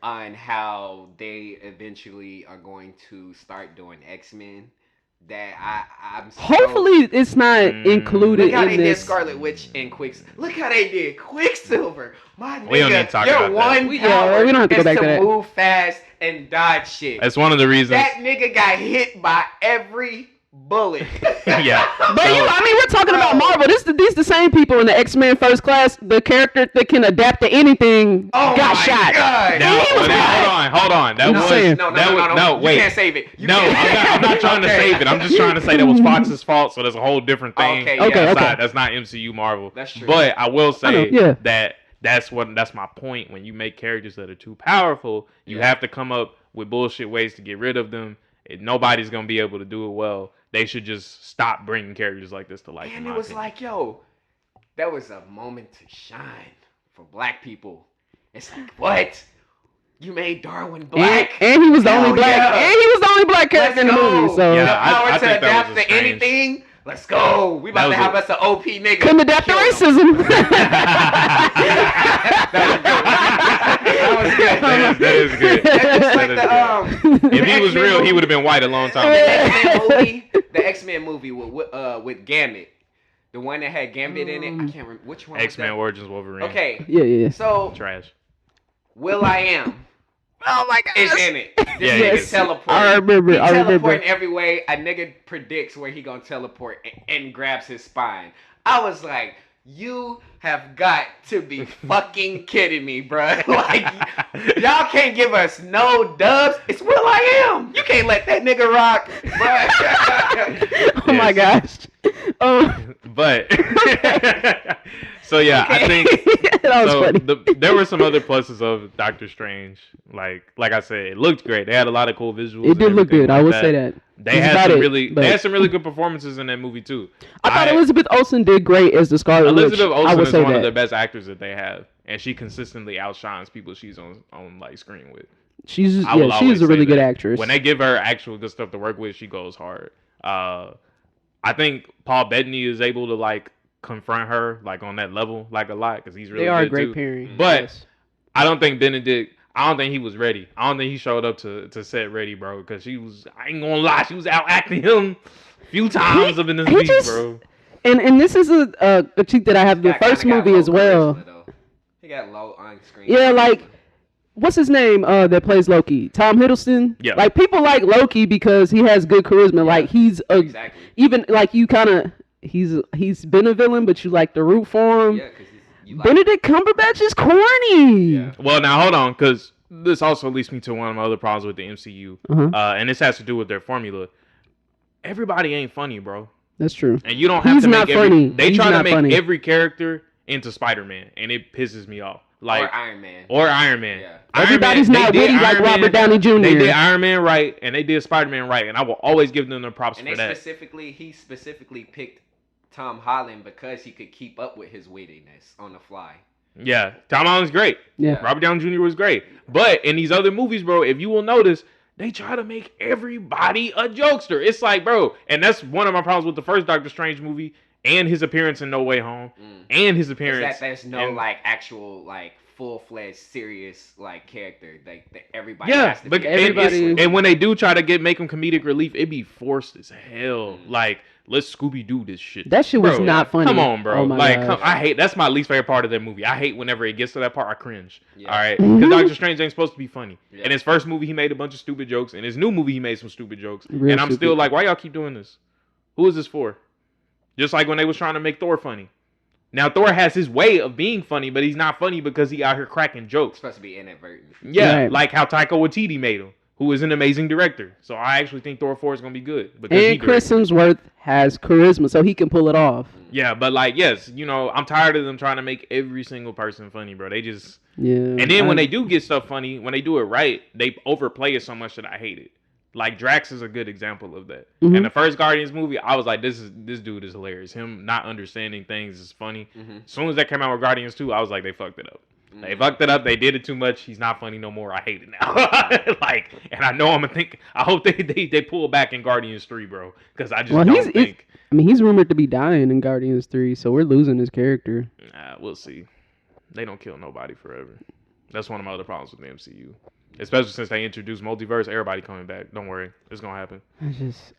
on how they eventually are going to start doing X-Men. That I'm so... Hopefully it's not included Look how in they this. did Scarlet Witch and Quicksilver. Look how they did Quicksilver. My nigga, We don't need to talk about that. one power we don't have to go is back to that. move fast and dodge shit. That's one of the reasons. That nigga got hit by every bullet. Yeah. But we're talking about Marvel. These the same people in the X-Men First Class. The character that can adapt to anything got shot. God. Hold on. No, you can't save it. I'm not trying to save it. I'm just trying to say that was Fox's fault, so there's a whole different thing. Okay. That's not MCU Marvel. That's true. But I will say that that's my point. When you make characters that are too powerful, you have to come up with bullshit ways to get rid of them. Nobody's gonna be able to do it well. They should just stop bringing characters like this to life. And it was like, yo, that was a moment to shine for black people. It's like, what? You made Darwin black, and he was the only black, and he was the only black character in the movie. So yeah, the power I to think adapt that to anything. Let's go. We about to have us an OP nigga. Couldn't adapt to racism. That was good. That is good. That's just like if he was real, he would have been white a long time ago. The X-Men movie with Gambit. The one that had Gambit in it. I can't remember which one. X-Men Origins Wolverine. Okay. Yeah. So trash. Will.I.am. Oh my God. Is in it. This nigga teleport. I remember. He teleport in every way. A nigga predicts where he gonna teleport and grabs his spine. I was like, You have got to be fucking kidding me, bruh. Like, y'all can't give us no dubs. It's Will I Am. You can't let that nigga rock, bruh. Oh my gosh. But so yeah, I think that was so. funny. There were some other pluses of Doctor Strange. Like I said, it looked great. They had a lot of cool visuals. It did look good. I will say that. They had some really good performances in that movie too. I thought Elizabeth Olsen did great as the Scarlet Witch. Elizabeth Olsen is one of the best actors that they have, and she consistently outshines people she's on like screen with. She's a really good actress. When they give her actual good stuff to work with, she goes hard. I think Paul Bettany is able to like confront her like on that level like a lot because he's really they are good a great too. pairing. But yes. I don't think Benedict. I don't think he was ready. I don't think he showed up to set ready, bro. Because she was. I ain't gonna lie, she was out acting him a few times up in this movie, bro. And this is a critique that I have the first movie as well. He got low on screen. Yeah, like. What's his name that plays Loki? Tom Hiddleston? Yeah. Like, people like Loki because he has good charisma. Yeah. Like, he's exactly. Even, like, you kind of... He's been a villain, but you like to root for him. Yeah, because Benedict Cumberbatch is corny. Yeah. Well, now, hold on, because this also leads me to one of my other problems with the MCU. And this has to do with their formula. Everybody ain't funny, bro. That's true. And you don't have to make funny. They try to make every character into Spider-Man, and it pisses me off. Like, or Iron Man. Yeah. Everybody's not witty like Robert Downey Jr. They did Iron Man right, and they did Spider-Man right, and I will always give them the props for that. He specifically picked Tom Holland because he could keep up with his wittiness on the fly. Yeah, Tom Holland's great. Yeah, Robert Downey Jr. was great. But in these other movies, bro, if you will notice, they try to make everybody a jokester. It's like, bro, and that's one of my problems with the first Doctor Strange movie. And his appearance in No Way Home, and his appearance. There's no like actual like full-fledged serious like character. Like everybody has to be everybody. And when they do try to make him comedic relief, it be forced as hell. Like, let's Scooby Doo this shit. That shit was not funny. Come on, bro. I hate. That's my least favorite part of that movie. I hate whenever it gets to that part. I cringe. Yeah. All right, because Doctor Strange ain't supposed to be funny. Yeah. In his first movie, he made a bunch of stupid jokes. In his new movie, he made some stupid jokes. And I'm still like, why y'all keep doing this? Who is this for? Just like when they was trying to make Thor funny. Now, Thor has his way of being funny, but he's not funny because he out here cracking jokes. It's supposed to be inadvertent. Yeah, right. Like how Taika Waititi made him, who is an amazing director. So I actually think Thor 4 is going to be good. And Chris Hemsworth has charisma, so he can pull it off. Yeah, but like, yes, I'm tired of them trying to make every single person funny, bro. They just... Yeah. And then when they do get stuff funny, when they do it right, they overplay it so much that I hate it. Like, Drax is a good example of that. Mm-hmm. In the first Guardians movie, I was like, this dude is hilarious. Him not understanding things is funny. Mm-hmm. As soon as that came out with Guardians 2, I was like, they fucked it up. Mm-hmm. They fucked it up. They did it too much. He's not funny no more. I hate it now. Like, and I know I hope they pull back in Guardians 3, bro. Because I just don't think. He's rumored to be dying in Guardians 3, so we're losing his character. We'll see. They don't kill nobody forever. That's one of my other problems with the MCU. Especially since they introduced multiverse, everybody coming back. Don't worry, it's gonna happen.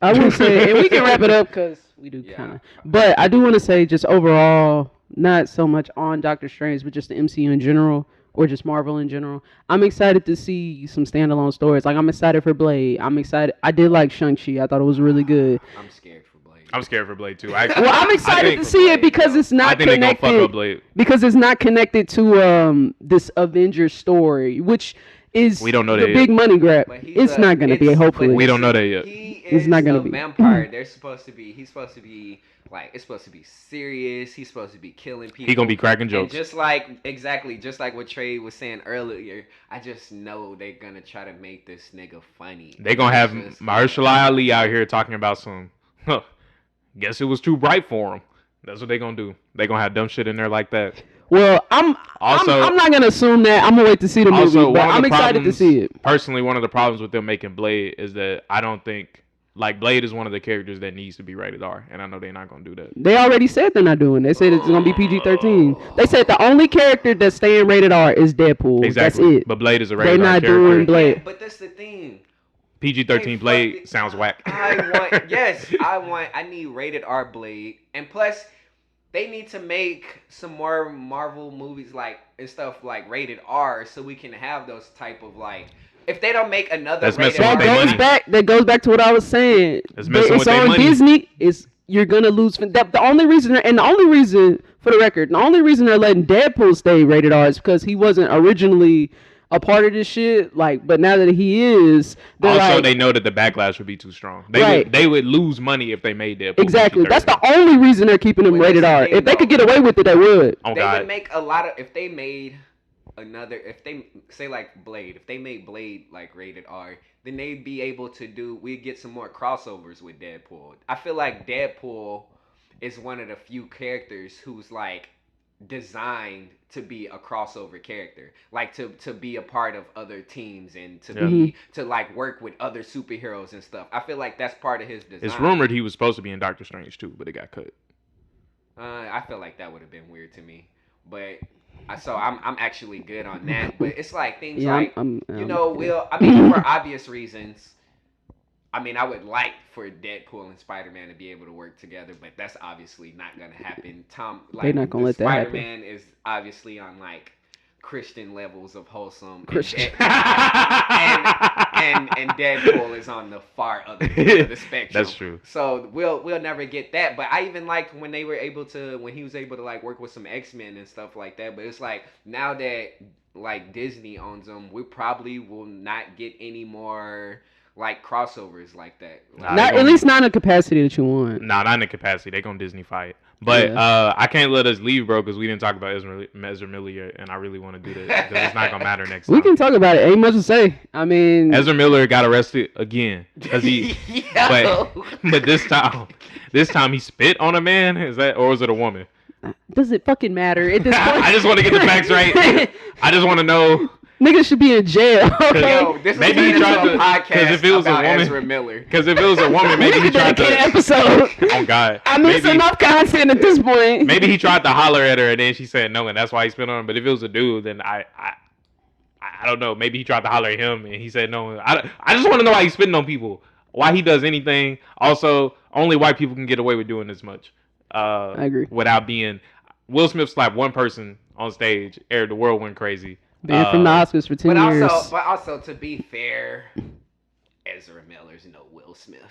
I would say, and we can wrap it up because we do kind of. But I do want to say, just overall, not so much on Doctor Strange, but just the MCU in general, or just Marvel in general. I'm excited to see some standalone stories. Like, I'm excited for Blade. I'm excited. I did like Shang-Chi. I thought it was really good. I'm scared for Blade. I'm scared for Blade too. I'm excited to see it because it's not connected. I think they're gonna fuck up Blade because it's not connected to this Avengers story, which. We don't know that big money grab. It's not going to be, hopefully. We don't know that yet. It's not going to be. Vampire. He's supposed to be, like, it's supposed to be serious. He's supposed to be killing people. He's going to be cracking jokes. And just like what Trey was saying earlier, I just know they're going to try to make this nigga funny. They're going to have Mahershala Ali out here talking about some, guess it was too bright for him. That's what they're going to do. They're going to have dumb shit in there like that. Well, I'm not gonna assume that. I'm gonna wait to see the movie, but I'm excited to see it. Personally, one of the problems with them making Blade is that I don't think Blade is one of the characters that needs to be rated R, and I know they're not gonna do that. They already said they're not doing. They said it's gonna be PG-13. They said the only character that's staying rated R is Deadpool. Exactly. That's it. But Blade is a rated R character. They're not doing Blade. Yeah, but that's the thing. PG-13 Blade sounds whack. I need rated R Blade, and plus. They need to make some more Marvel movies and stuff like rated R so we can have those type of if they don't make another rated R. That goes back to what I was saying. It's on Disney. You're gonna lose. The only reason for the record, the only reason they're letting Deadpool stay rated R is because he wasn't originally a part of this shit. Like, but now that he is, also they know that the backlash would be too strong. They would lose money if they made Deadpool. Exactly. That's the only reason they're keeping him rated R. If they could get away with it, they would. Oh, they would make a lot of if they made if they say like Blade, if they made Blade like rated R, then they'd be able to we'd get some more crossovers with Deadpool. I feel like Deadpool is one of the few characters who's like designed to be a crossover character, like to be a part of other teams and to like work with other superheroes and stuff. I feel like that's part of his design. It's rumored he was supposed to be in Doctor Strange too, but it got cut. I feel like that would have been weird to me, but I'm actually good on that. But it's like things like for obvious reasons. I mean, I would like for Deadpool and Spider-Man to be able to work together, but that's obviously not gonna happen. They're not gonna let that happen. Spider-Man is obviously on like Christian levels of wholesome, Christian, and Deadpool is on the far other end of the spectrum. That's true. So we'll never get that. But I even liked when he was able to like work with some X-Men and stuff like that. But it's like now that like Disney owns them, we probably will not get any more like crossovers like that. Not at least not in the capacity that you want. Nah, not in the capacity. They gonna Disney fight. But I can't let us leave, bro, because we didn't talk about Ezra Miller yet, and I really want to do that because it's not gonna matter next time. We can talk about it. Ain't much to say. I mean, Ezra Miller got arrested again because he. but this time he spit on a man. Or was it a woman? Does it fucking matter at this point? I just want to get the facts right. I just want to know. Niggas should be in jail. Okay? Yo, this maybe he tried to podcast if it was about a woman, Ezra Miller. Because if it was a woman, maybe he tried to. Episode. Oh God. I mean, it's enough content at this point. Maybe he tried to holler at her and then she said no, and that's why he spit on her. But if it was a dude, then I don't know. Maybe he tried to holler at him and he said no. I just want to know why he's spitting on people. Why he does anything. Also, only white people can get away with doing this much. I agree. Without being Will Smith slapped one person on stage. The world went crazy. Banned from the Oscars for 10 years. But also, to be fair, Ezra Miller's no Will Smith.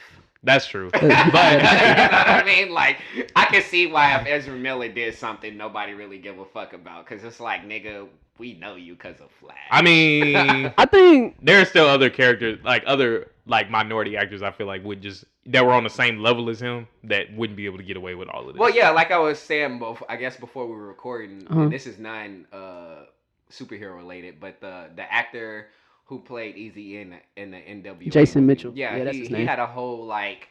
That's true. But you know what I mean? Like, I can see why if Ezra Miller did something nobody really give a fuck about. Because it's like, nigga, we know you because of Flash. I mean, I think there are still other characters, like other like minority actors, I feel like that were on the same level as him that wouldn't be able to get away with all of this. Well, yeah, like I was saying, before we were recording, and this is superhero related, but the actor who played Easy in the NWA, Jason Mitchell. Yeah, that's his name. He had a whole like,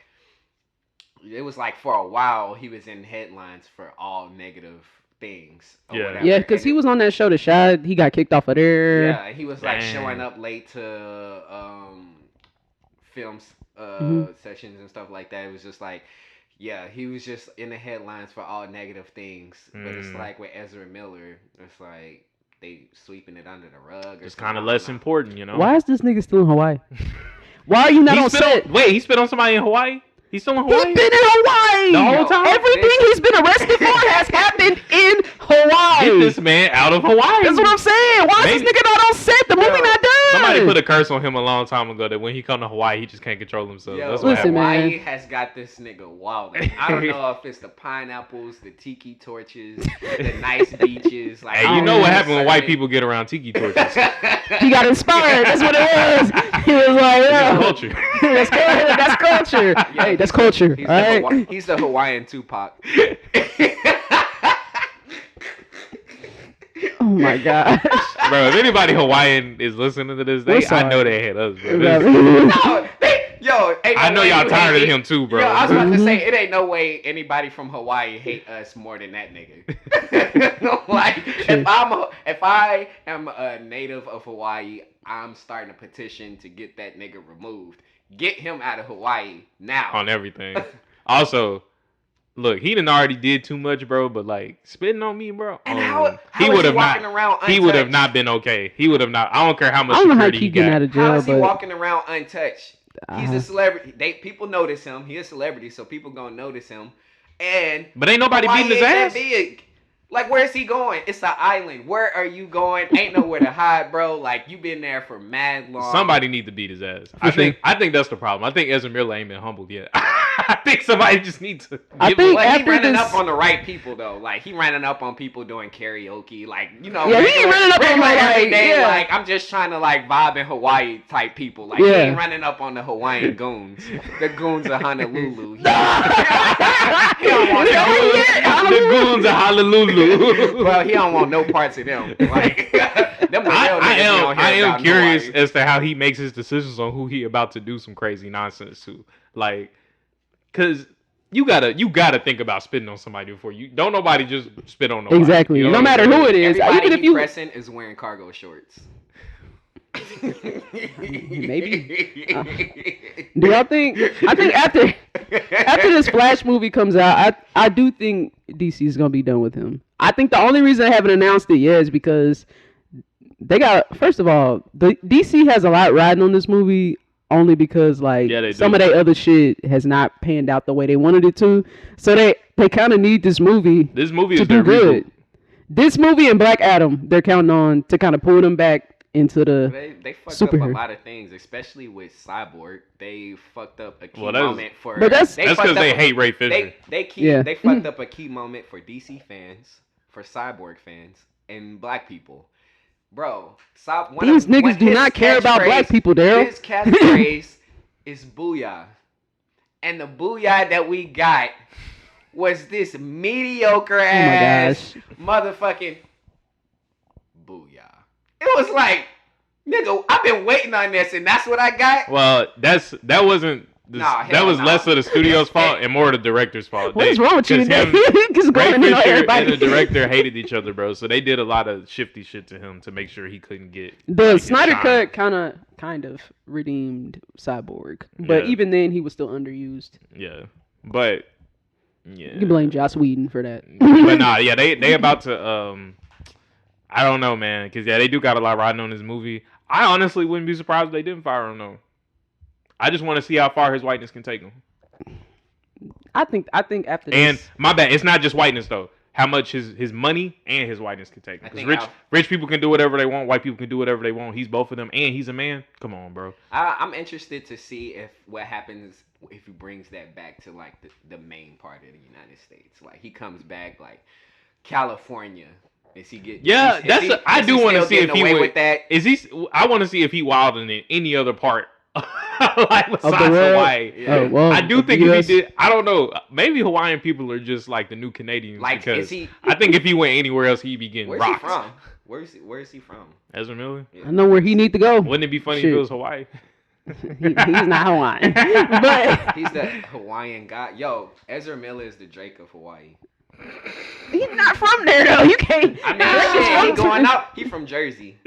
it was like for a while he was in headlines for all negative things. Yeah, because he was on that show, The Shot. He got kicked off of there. Yeah, he was like showing up late to films sessions and stuff like that. It was just like, yeah, he was just in the headlines for all negative things. But it's like with Ezra Miller, it's like they sweeping it under the rug. It's kind of less important, you know. Why is this nigga still in Hawaii? Why are you not on set? Wait, he spit on somebody in Hawaii? He's still in Hawaii? He's been in Hawaii! The whole time? Everything he's been arrested for has happened in Hawaii. Get this man out of Hawaii. That's what I'm saying. Why is this nigga not on set? The movie not done. Somebody put a curse on him a long time ago that when he come to Hawaii, he just can't control himself. Yo, that's what happened. Hawaii has got this nigga wild. I don't know if it's the pineapples, the tiki torches, the nice beaches. Like, hey, you know what happened when white people get around tiki torches? He got inspired. That's what it was. He was like, yeah. Culture. That's culture. Yeah, hey, that's culture. He's the Hawaiian Tupac. Oh my gosh. Bro, if anybody Hawaiian is listening to this, I know they hate us, bro. I know y'all tired of him too, bro. Yo, I was about to say, it ain't no way anybody from Hawaii hate us more than that nigga. Like, if I am a native of Hawaii, I'm starting a petition to get that nigga removed. Get him out of Hawaii now. On everything. Also, look, he done already did too much, bro. But like spitting on me, bro. And how he would have not. He would have not been okay. He would have not. I don't care how much security he got. Out of jail, how is he walking around untouched? He's a celebrity. People notice him. He's a celebrity, so people gonna notice him. But ain't nobody beating his ass. Big. Like, where's he going? It's an island. Where are you going? Ain't nowhere to hide, bro. Like, you been there for mad long. Somebody need to beat his ass. I think that's the problem. I think Ezra Miller ain't been humbled yet. I think somebody just needs to. I give think him- Like, he after running this- up on the right people though. Like he running up on people doing karaoke. Like he Yeah, he ain't running up on regular like, everyday, yeah. like I'm just trying to like vibe in Hawaii type people. Like he Yeah. ain't running up on the Hawaiian goons, the goons of Honolulu. He don't want the goons of Honolulu. Well, he don't want no parts of them. Like them the real niggas I you don't hear am about in curious Hawaii. as to how he makes his decisions on who he about to do some crazy nonsense to. Like, cause you gotta think about spitting on somebody before you. Don't nobody just spit on nobody. Exactly. You know No what matter I'm saying? who it is, Everybody even if he you pressing is wearing cargo shorts. Maybe. Do y'all think? I think after this Flash movie comes out, I do think DC is gonna be done with him. I think the only reason I haven't announced it yet is because they got. First of all, the DC has a lot riding on this movie. Only because like Yeah, they some do. of their other shit has not panned out the way they wanted it to, so they kind of need this movie This movie to is do their good. reboot. This movie and Black Adam, they're counting on to kind of pull them back into the. They fucked up a Superhero. lot of things, especially with Cyborg. They fucked up a key Well, that was- moment for. But that's That's fucked because they up hate Ray Fisher. Yeah. They fucked up a key moment for DC fans, for Cyborg fans, and black people. Bro, These niggas do not care about black people, Daryl. His catchphrase is booyah. And the booyah that we got was this mediocre ass motherfucking booyah. It was like, nigga, I've been waiting on this and that's what I got? Well, that wasn't. Nah, hell that was nah. less of the studio's fault and more the director's fault. What is wrong with you? 'cause him, Just Ray going in on Fisher everybody. and the director hated each other, bro. So they did a lot of shifty shit to him to make sure he couldn't get The like, his Snyder shine. cut kind of redeemed Cyborg, but Yeah. even then he was still underused. Yeah, but yeah, You can blame Joss Whedon for that. but nah, yeah, they about to. I don't know, man, because yeah, they do got a lot riding on this movie. I honestly wouldn't be surprised if they didn't fire him though. I just want to see how far his whiteness can take him. I think after And this, my bad, it's not just whiteness though. How much his money and his whiteness can take him. I Because think rich people can do whatever they want. White people can do whatever they want. He's both of them, and he's a man. Come on, bro. I'm interested to see if what happens if he brings that back to like the main part of the United States. Like he comes back like California. Is he get? Yeah, I do want to see if he away would. with that. Is he? I want to see if he wilding in any other part, like the besides world? Hawaii. Yeah. oh well, I do think US, if he did, I don't know. Maybe Hawaiian people are just like the new Canadians. Like, because is he? I think if he went anywhere else, he'd be getting Where's rocked. he from? Where is he from? Ezra Miller. I know where he need to go. Wouldn't it be funny Shit. if it was Hawaii? He's not Hawaiian, but He's the Hawaiian guy. Yo, Ezra Miller is the Drake of Hawaii. he's not from there though. You can't. I mean, shit, he going out. He from Jersey.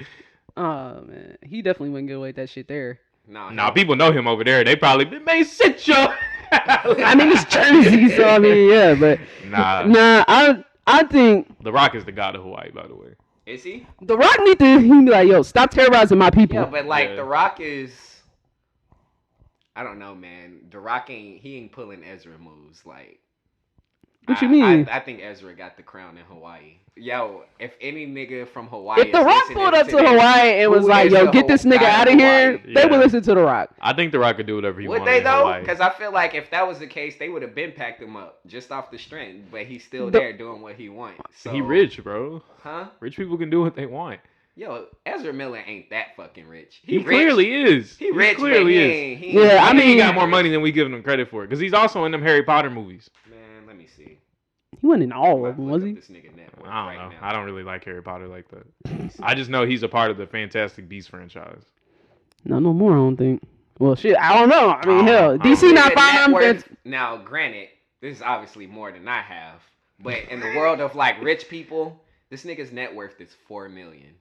Oh man, he definitely wouldn't get away with that shit there. Nah, people know him over there. They probably man, sit your. I mean, it's Jersey, so I mean, yeah, but Nah. I think The Rock is the god of Hawaii, by the way. Is he? The Rock he be like, yo, stop terrorizing my people. Yeah, but like Yeah. The Rock is. I don't know, man. The Rock ain't pulling Ezra moves like. What you mean? I think Ezra got the crown in Hawaii. Yo, if any nigga from Hawaii, If The is Rock listening pulled up to this, Hawaii and was who like, is yo, the get this whole nigga guy out of in here, Hawaii? they would Yeah. listen to The Rock. I think The Rock could do whatever he Would wanted they in though? Hawaii. Because I feel like if that was the case, they would have been packed him up just off the strength. But he's still The- there doing what he wants. So, He rich, bro. huh? Rich people can do what they want. Yo, Ezra Miller ain't that fucking rich. He rich. clearly is. He rich, clearly but he is. ain't. He Yeah, ain't- I I mean, he got mean- more money than we give him credit for. Because he's also in them Harry Potter movies. Man, let me see. He wasn't in all I'm of them, about was to he? look up this nigga net worth I don't right know. now. I don't really like Harry Potter like that. I just know he's a part of the Fantastic Beasts franchise. No more, I don't think. Well, shit, I don't know. I mean, I hell, don't know. DC not Nigga net finding worth- them. Now, granted, this is obviously more than I have, but in the world of like rich people, this nigga's net worth is $4 million.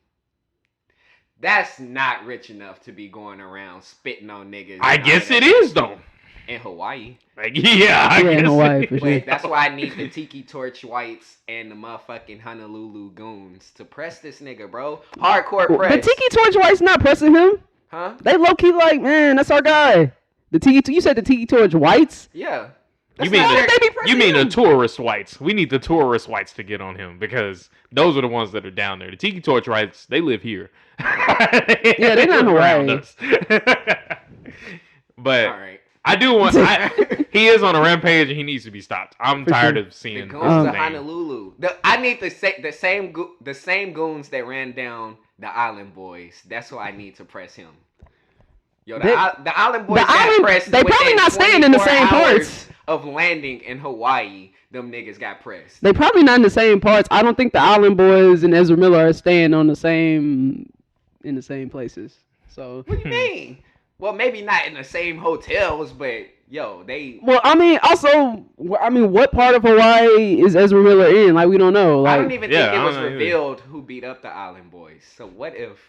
That's not rich enough to be going around spitting on niggas. I and all guess of it that is shit. though. In Hawaii. Like, yeah, I Yeah, in guess Hawaii, it for is. sure. Wait, that's why I need the Tiki Torch Whites and the motherfucking Honolulu goons to press this nigga, bro. Hardcore The press. Tiki Torch White's not pressing him. Huh? They low key like, man, that's our guy. The Tiki, you said the Tiki Torch Whites? Yeah. You That's mean not the- their- they be pressing You mean the him. tourist whites? We need the tourist whites to get on him because those are the ones that are down there. The Tiki Torch whites, they live here. Yeah, they're not live around Hawaii. us. But All right. I do want. He is on a rampage and he needs to be stopped. I'm tired of seeing. The goons of Honolulu. I need the same goons that ran down the Island Boys. That's who I need to press him. Yo, the Island Boys got pressed. They probably not staying in the same parts of landing in Hawaii. Them niggas got pressed. They probably not in the same parts. I don't think the Island Boys and Ezra Miller are staying in the same places. So what do you mean? Well, maybe not in the same hotels, but yo, they. Well, I mean, also, what part of Hawaii is Ezra Miller in? Like, we don't know. Like, I don't even think it was revealed who beat up the Island Boys. So what if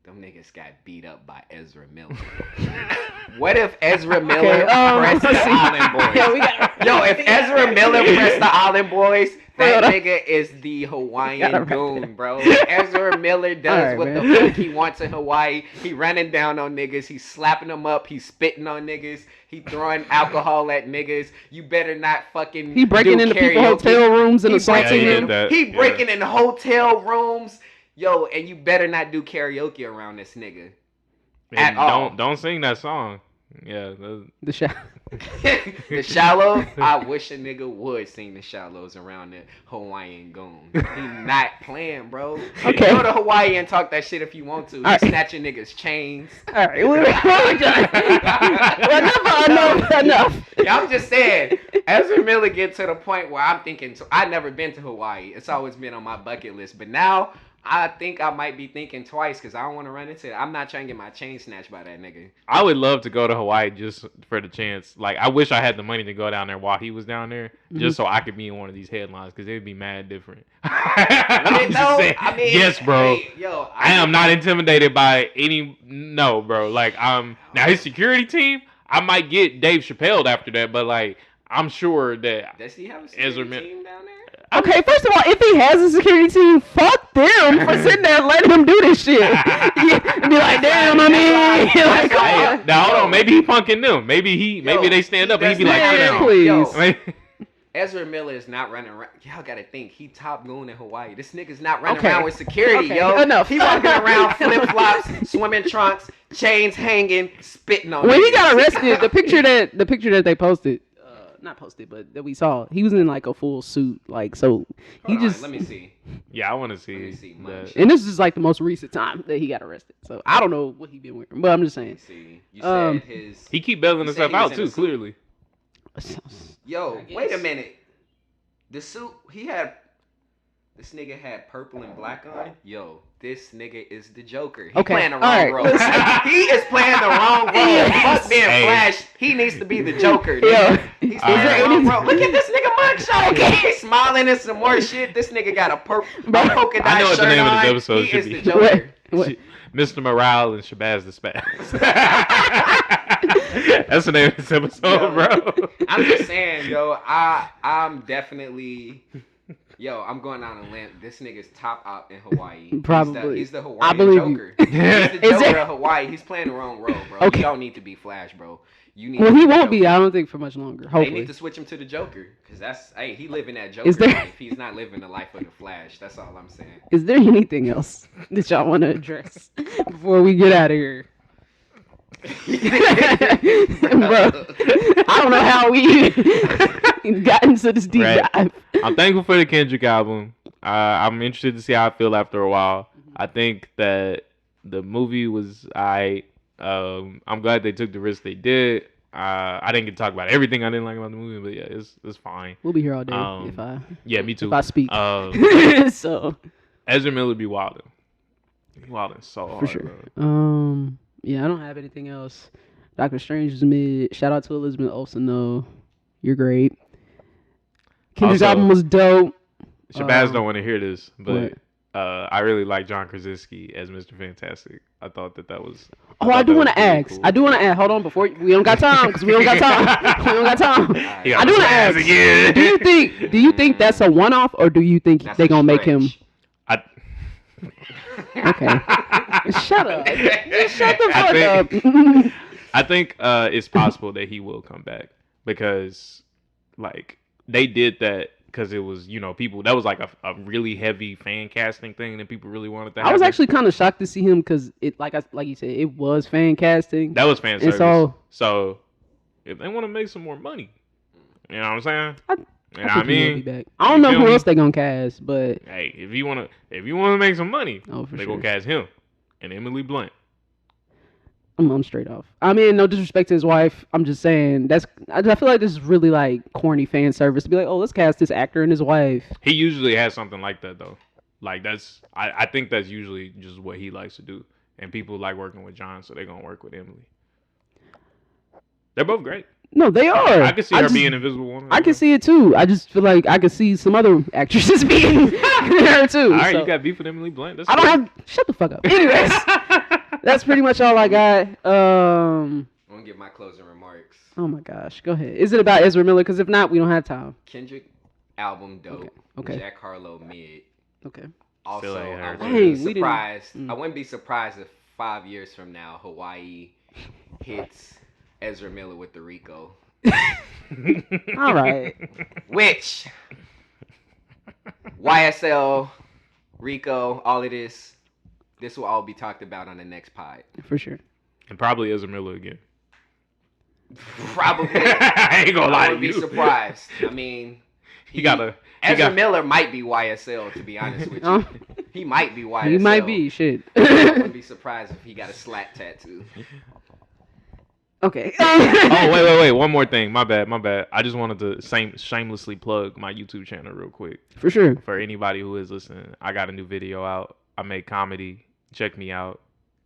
them niggas got beat up by Ezra Miller? What if Ezra Miller pressed the Island Boys? Yo, if Ezra Miller pressed the Island Boys, that nigga is the Hawaiian goon, bro. Ezra Miller does what the fuck he wants in Hawaii. He running down on niggas. He's slapping them up. He's spitting on niggas. He throwing alcohol at niggas. You better not fucking. He breaking into people's hotel rooms and assaulting them. He breaking in hotel rooms. Yo, and you better not do karaoke around this nigga. At all. Don't sing that song. Yeah. The Shallow. The Shallow. I wish a nigga would sing The Shallows around the Hawaiian goon. He not playing, bro. Okay. Go to Hawaii and talk that shit if you want to. You snatching niggas' chains. All right. Enough. Yeah, I'm just saying. Ezra Miller get to the point where I'm thinking. I've never been to Hawaii. It's always been on my bucket list, but now I think I might be thinking twice because I don't want to run into it. I'm not trying to get my chain snatched by that nigga. I would love to go to Hawaii just for the chance. Like, I wish I had the money to go down there while he was down there, just so I could be in one of these headlines because it'd be mad different. I'm just saying, yes, bro. I am not intimidated by any. No, bro. Like, now his security team, I might get Dave Chappelle after that, but like, I'm sure that does he have a security team down there? Okay, first of all, if he has a security team, fuck them for sitting there and letting him do this shit. Yeah, be like, damn, I mean, like, come on. Now hold on, maybe he punking them. Maybe they stand up and he be like, sit down. Please. Ezra Miller is not running around. Y'all gotta think, he top goon in Hawaii. This nigga's not running around with security, yo. Enough. He walking around flip flops, swimming trunks, chains hanging, spitting on. When he got arrested, the picture that they posted. Not posted, but that we saw, he was in like a full suit, like, so he just. Let me see. Yeah, I want to see. That. And this is like the most recent time that he got arrested, so I don't know what he been wearing, but I'm just saying. See, you said his. He keep belling himself out too, clearly. Yo, wait a minute. The suit he had. This nigga had purple and black on. Yo, this nigga is the Joker. He playing the wrong role. He is playing the wrong role. Fuck being Flash. He needs to be the Joker. He's playing the wrong role. Look at this nigga mugshot. Okay. He's smiling and some more shit. This nigga got a polka dot shirt on. I know what the name of this episode he should is be. The Joker. What? Mr. Morale and Shabazz the Spazz. That's the name of this episode, bro. I'm just saying, yo, I'm definitely. Yo, I'm going out on land. This nigga's top op in Hawaii. Probably. He's the Hawaiian Joker. He's the Joker of Hawaii. He's playing the wrong role, bro. Okay. You don't need to be Flash, bro. You need. Well, he won't be. I don't think for much longer. Hopefully. They need to switch him to the Joker because he living that Joker life. He's not living the life of the Flash. That's all I'm saying. Is there anything else that y'all want to address before we get out of here? Bro, I don't know how we got into this deep dive. I'm thankful for the Kendrick album. I'm interested to see how I feel after a while. I think that the movie was I'm glad they took the risk they did. I didn't get to talk about everything I didn't like about the movie, but yeah, it's fine. We'll be here all day if I. Yeah, me too. If I speak. So Ezra Miller be wilding. Wilding so hard. For sure. Yeah, I don't have anything else. Doctor Strange is mid. Shout out to Elizabeth Olsen though. You're great. Kendrick's album was dope. Shabazz don't want to hear this, but I really like John Krasinski as Mr. Fantastic. I thought that was. I do want to ask. Cool. I do want to ask. Hold on, before we don't got time because we don't got time. We don't got time. I do want to ask. Again. Do you think that's a one-off, or do you think they gonna make him? Okay. Shut up. Shut the fuck up. I think it's possible that he will come back because, like, they did that because it was, people. That was like a really heavy fan casting thing that people really wanted to happen. I was actually kind of shocked to see him because it, like you said, it was fan casting. That was fan service. So if they want to make some more money. You know what I'm saying? I You know what I think he will mean? be back. I don't know feel who me? else they gonna cast, but Hey, if you wanna make some money, oh, for they sure. gonna cast him and Emily Blunt. I'm straight off. I mean, no disrespect to his wife. I'm just saying I feel like this is really like corny fan service to be like, oh, let's cast this actor and his wife. He usually has something like that though. Like I think that's usually just what he likes to do. And people like working with John, so they're gonna work with Emily. They're both great. No, they are. I could see her being Invisible Woman. I can see it too. I just feel like I could see some other actresses being her too. All right, so. you got beef with Emily Blunt. That's I don't have. Shut the fuck up. Anyways, that's pretty much all I got. I'm gonna give my closing remarks. Oh my gosh, go ahead. Is it about Ezra Miller? Because if not, we don't have time. Kendrick album dope. Okay. Jack Harlow mid. Okay. Also, like I Dang, wouldn't be we didn't- surprised. I wouldn't be surprised if 5 years from now Hawaii hits Ezra Miller with the Rico. All right. Which YSL, Rico, all of this will all be talked about on the next pod. For sure. And probably Ezra Miller again. Probably. I ain't gonna lie I to would be you. surprised. I mean, Ezra Miller might be YSL, to be honest with you. He might be YSL. He might be. Shit. I wouldn't be surprised if he got a slat tattoo. Okay. Oh wait! One more thing. My bad. I just wanted to shamelessly plug my YouTube channel real quick. For sure. For anybody who is listening, I got a new video out. I make comedy. Check me out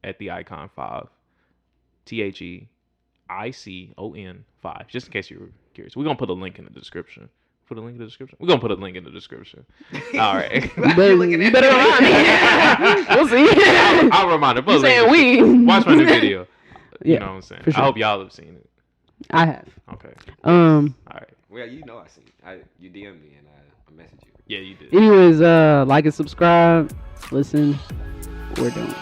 at the Icon 5. TheIcon 5. Just in case you were curious. We're gonna put a link in the description. We're gonna put a link in the description. All right. You better remind me. We'll see. I'll remind her. You saying we? Watch my new video. You Yeah, know what I'm saying? for sure. I hope y'all have seen it. I have. Okay. All right. Well, you know I seen it. You DM'd me and I messaged you. Yeah, you did. Anyways, like and subscribe. Listen. We're done.